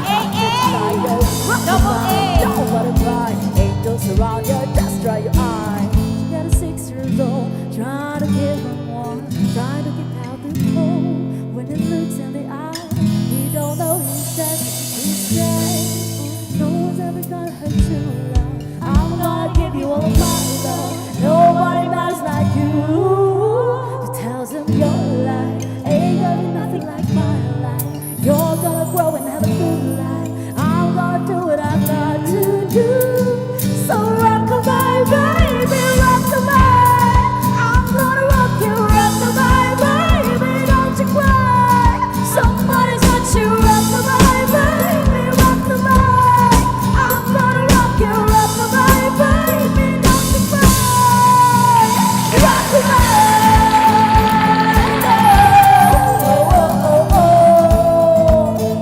Hey, hello. double A. Don't butterfly, angels around you, just dry your eyes. She got a 6-year-old, trying to give him warm, trying to get out the cold. When it looks in the eye, he don't know he's dead. No one's ever gonna hurt you, love. I'm gonna give you all of my love. Nobody matters like you. She tells him your life ain't gonna be nothing like my life. You're gonna grow and have a good life. I'm gonna do what I've got to do. So rock-a-bye, baby, rock-a-bye. I'm gonna rock you, rock-a-bye, baby, don't you cry. Somebody's got you, rock-a-bye, baby, rock-a-bye. I'm gonna rock you, rock-a-bye, baby, don't you cry. Rock-a-bye. Oh, oh, oh, oh.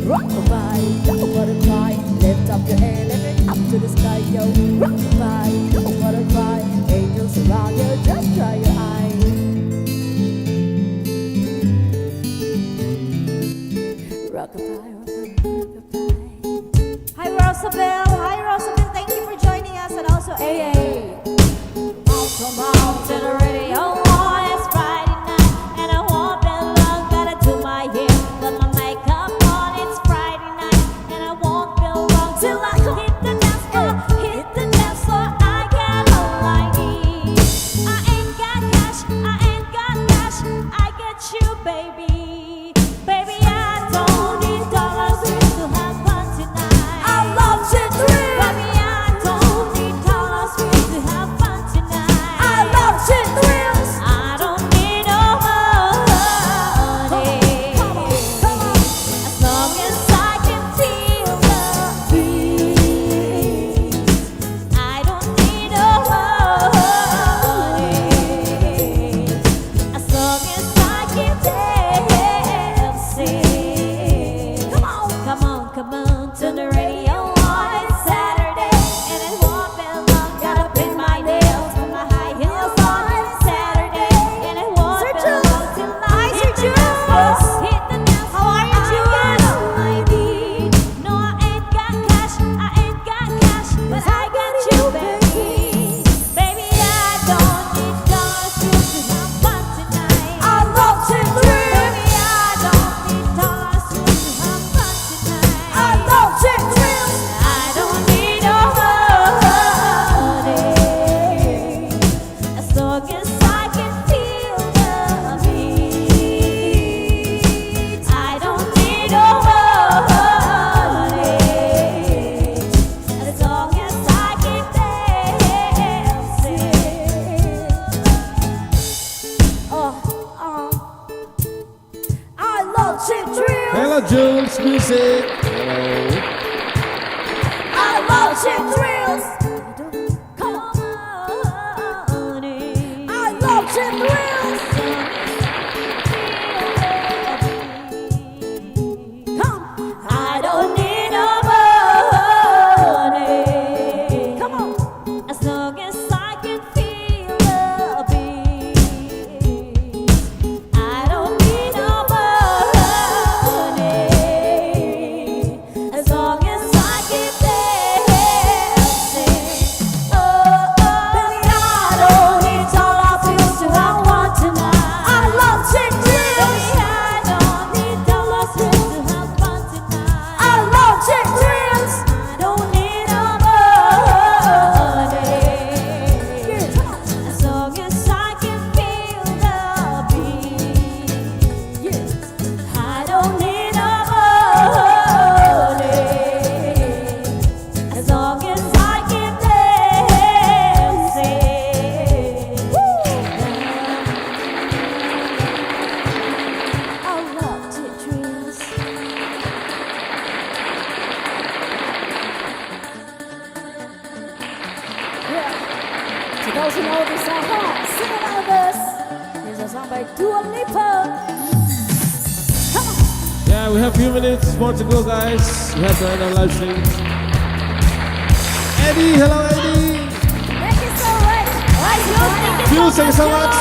Rock-a-bye, don't butterfly. Lift up your hand, lift it up to the sky, yo. Rock-a-bye, don't butterfly. Angels around you, just dry your eyes. Rock-a-bye, rock-a-bye, rock-a-bye. Hi Rosabelle, thank you for joining us, and also Hey, hey. Come on to the radio. Oh, it's Friday night, and I won't be long. Gotta do my hair, got my makeup on. It's Friday night, and I won't be long till I hit the dance floor. Hit the dance floor. I got all I need. I ain't got cash, I get you, baby. Baby, I don't need dollars to have fun tonight. I love to do Chick Drills. Hello, Jules Music. Hello. I love Chick Drills. Come on. I love Chick Drills. Come. I don't need no money. Come on. As long as I can feel the beat, I don't need no money. As long as I keep dancing, baby, I don't need all I feel to have one tonight. I love Chick Drills. Baby, I don't need all I feel to have fun tonight. I love Chick Drills. I don't need no money. As long as I can feel the beat, I don't need no money. As long as I keep dancing. I love Chick Drills. Yeah. To those who know this song, come on, sing along with us. Here's a song by Dua Lipa. Come on. Yeah, we have a few minutes more to go, guys. We have to end our live stream. Eddie, hello, Eddie. Thank you so much. Alright, Jules, thank you Jules, thank you so much.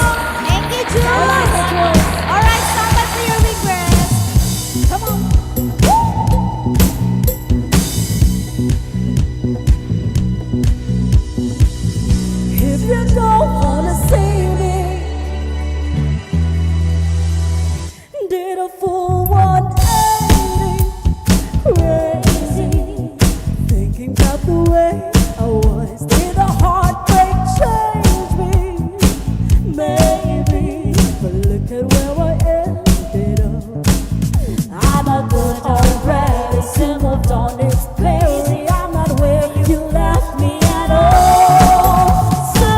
Thank you, I Jules. like it, Jules. Alright, stand by for your request. Come on. If you don't wanna see me, did a full 180, crazy, thinking about the way I was. Did a heartbreak change me? Maybe, but look at where I ended up. I'm not good already, still moved on, it's crazy. I'm not where you left me at all. So,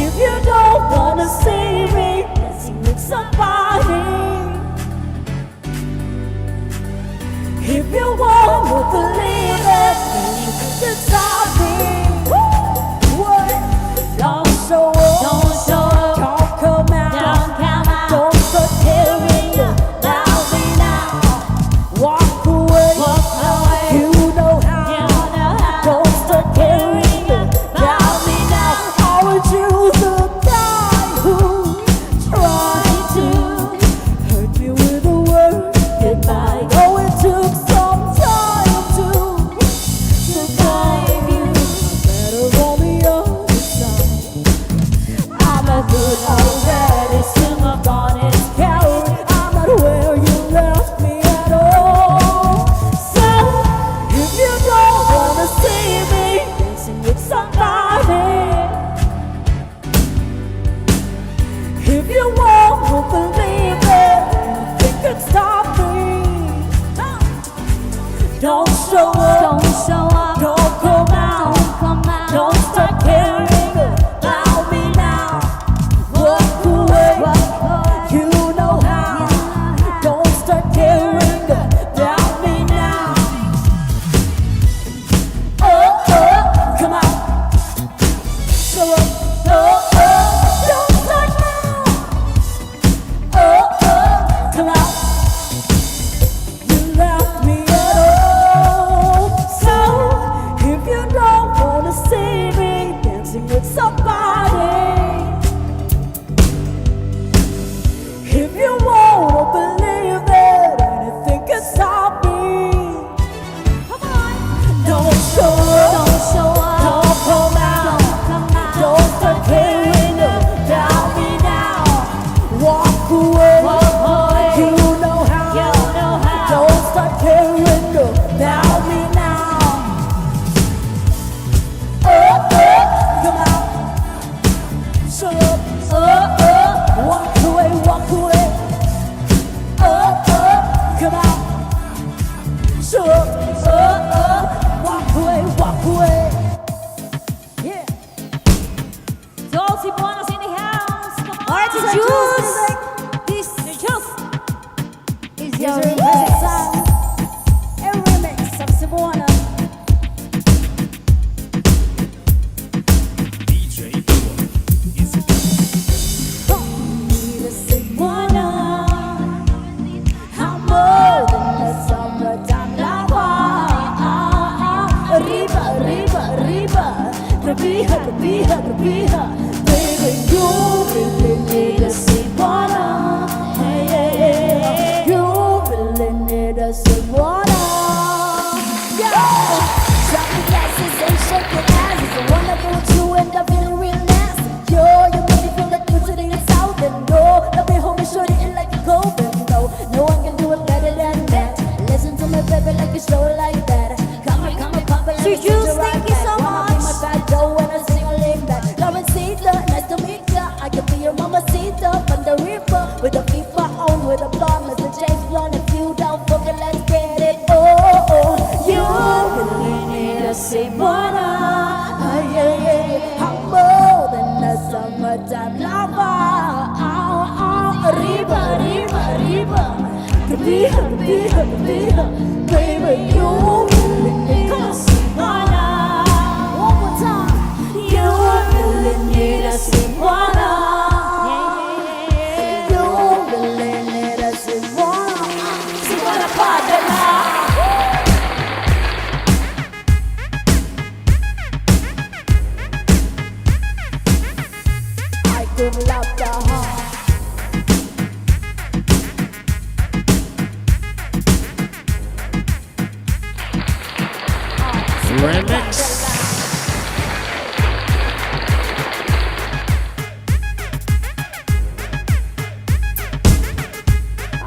if you don't wanna see me dancing with somebody, if you wanna believe it, then you can stop me. What? Don't show up, Don't show up, don't come out, don't come out. don't start caring about me now. Walk away, Walk away. you know how. You know how. Don't start caring about me now. I would choose the guy who tried to hurt me with a word goodbye. Oh, it took some time to survive you. Better on the other side. I'm not good already, still not gone, it's coward. I'm not where you left me at all. So, if you don't wanna see me dancing with somebody, if you won't believe it, you can stop me. Don't show up, Don't show up, don't come out, don't come out. don't start caring about me now. Walk away, you know how. Don't start caring about me now. Oh, come on. Show up, don't start now. Come on. You left me at all. present song, a remix of Cebuana. Sir Jules, thank you so much. With a FIFA on, with a blonde, Mr. James Blunt. If you don't fuck it, let's get it. Oh, you really need a Simona. Yeah, yeah. I'm more than a summertime lover. Arriba, arriba, arriba. Arriba, arriba, arriba. Baby, you really need a Simona. One more time. You really need a Simona. Love the heart. Remix.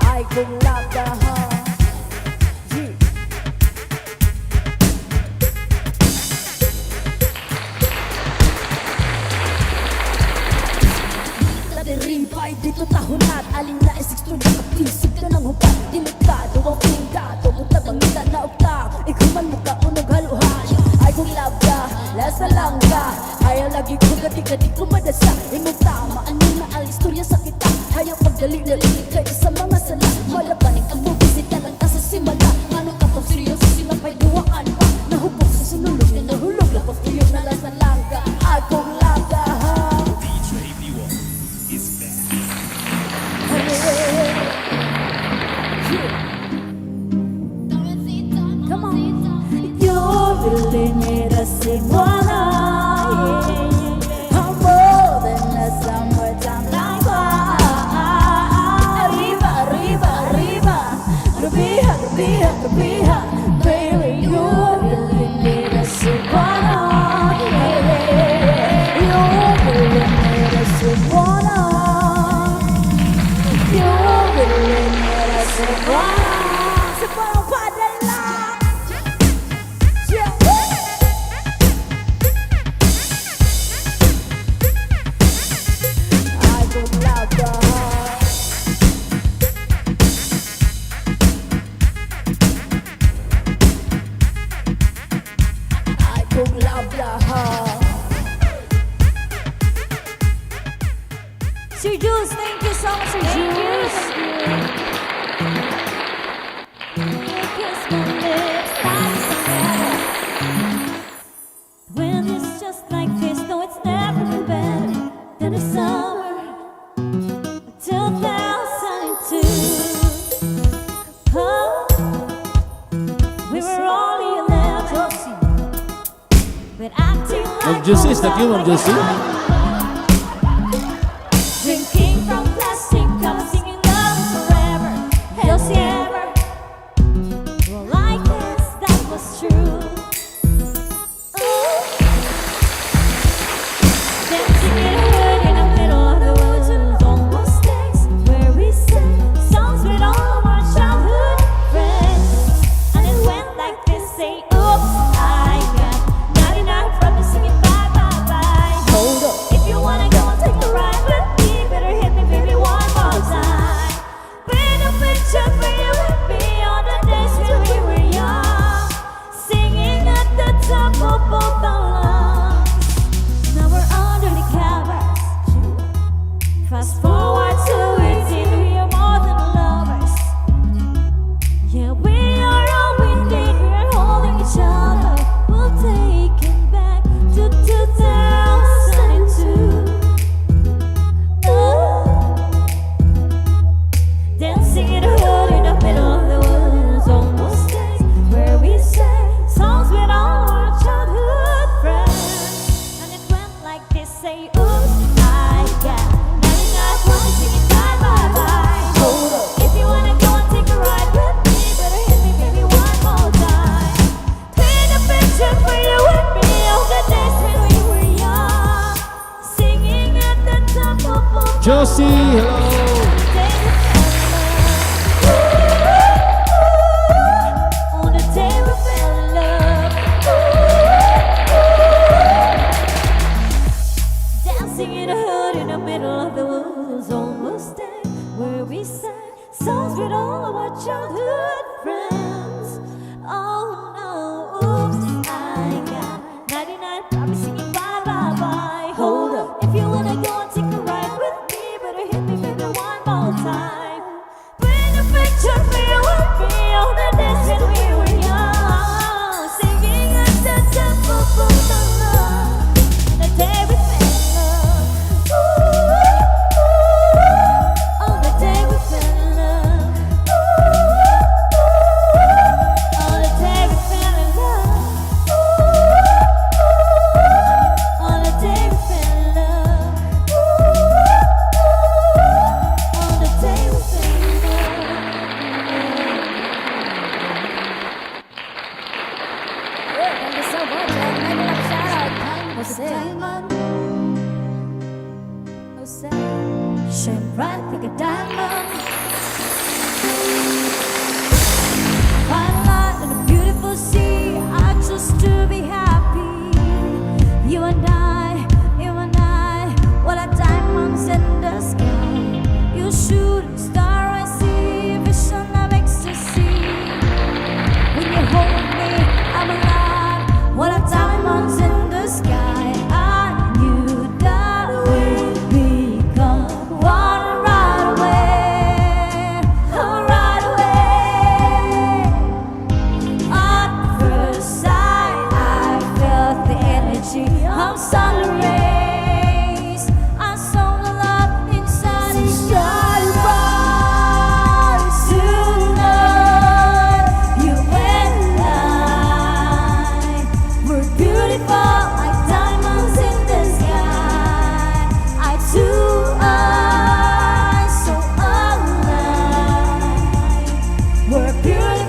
I could love the heart. Rimpay dito tahunat alin na isikto na kapisig na ng hubad delikado ang pingado buta bangita na ukta ikuman mo ka unog haluhan ay kung love ka lasa lang ka ayaw lagi ko gati-gati ko madasa imong tama ano na ang istorya sa kita ayaw pagdali-dali kayo sa mga sala malabanig ang bubisita lang ka sa simala ano ka pang seryoso sila pa'y duwaan pa nahubog sa sinulog na nahulog lapos tuyog na lasa lang ka ay kung love ka Come on. You really need a Simona. I'm more than a summertime lover. Arriba, arriba, arriba. Rubija, rubija, rubija. Baby, you really need a Simona. You really need a Simona. You really need a Simona. Simona Padilla. Yeah. I could love the heart. I could love the heart. Sir Jules, thank you so much, Sir Jules. Kiss my lips, like forever. When it's just like this, no, it's never been better than the summer 2002. Oh, we were only 11, but acting like Ma'am Josie, is that you, Ma'am Josie? drinking from plastic cups, singing love forever, hell's ever. Well, I guess that was true. Dancing in a wood in the middle of the woods, almost days where we sang songs with all of our childhood friends. And it went like this: say, oops, I got 99 from singing bye bye bye. Hold up.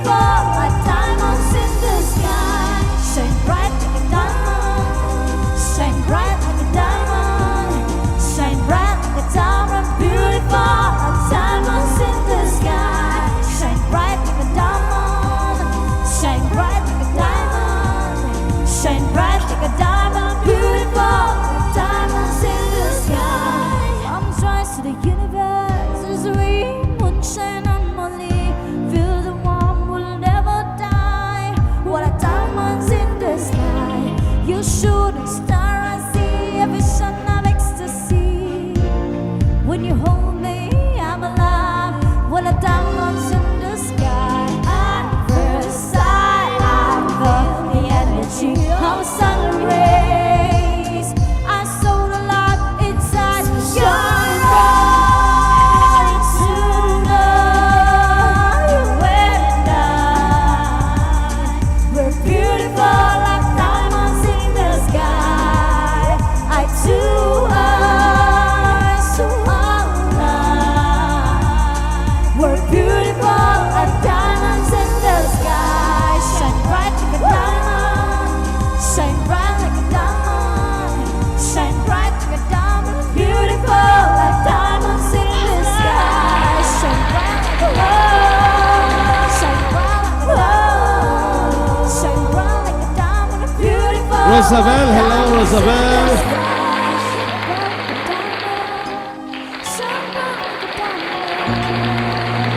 beautiful like diamonds in the sky. Shine bright like a diamond. Shine bright like a diamond. Shine bright like a diamond. Beautiful like diamonds in the sky. Shine bright like a diamond. Shine bright like a diamond. Shine bright like a diamond. Beautiful like diamonds in the sky. I'm trying to the universe as we moonshine on Molly. Feel the warmth will never die. What are diamonds in the sky? You shooting star, I see a vision of ecstasy. When you hold me, I'm alive. What are diamonds in the sky? At first sight, I felt the energy of sun rays. I saw the light inside your eyes tonight. When we're beautiful like diamonds in the sky. I too are so alive. We're beautiful like diamonds in the sky. Shine bright like a diamond. Shine bright like a diamond. Shine bright like a diamond. Beautiful like diamonds in the sky. Shine bright like a diamond. Shine bright like a diamond. Shine bright like a diamond. Beautiful. Rosabel, hello, Rosabel.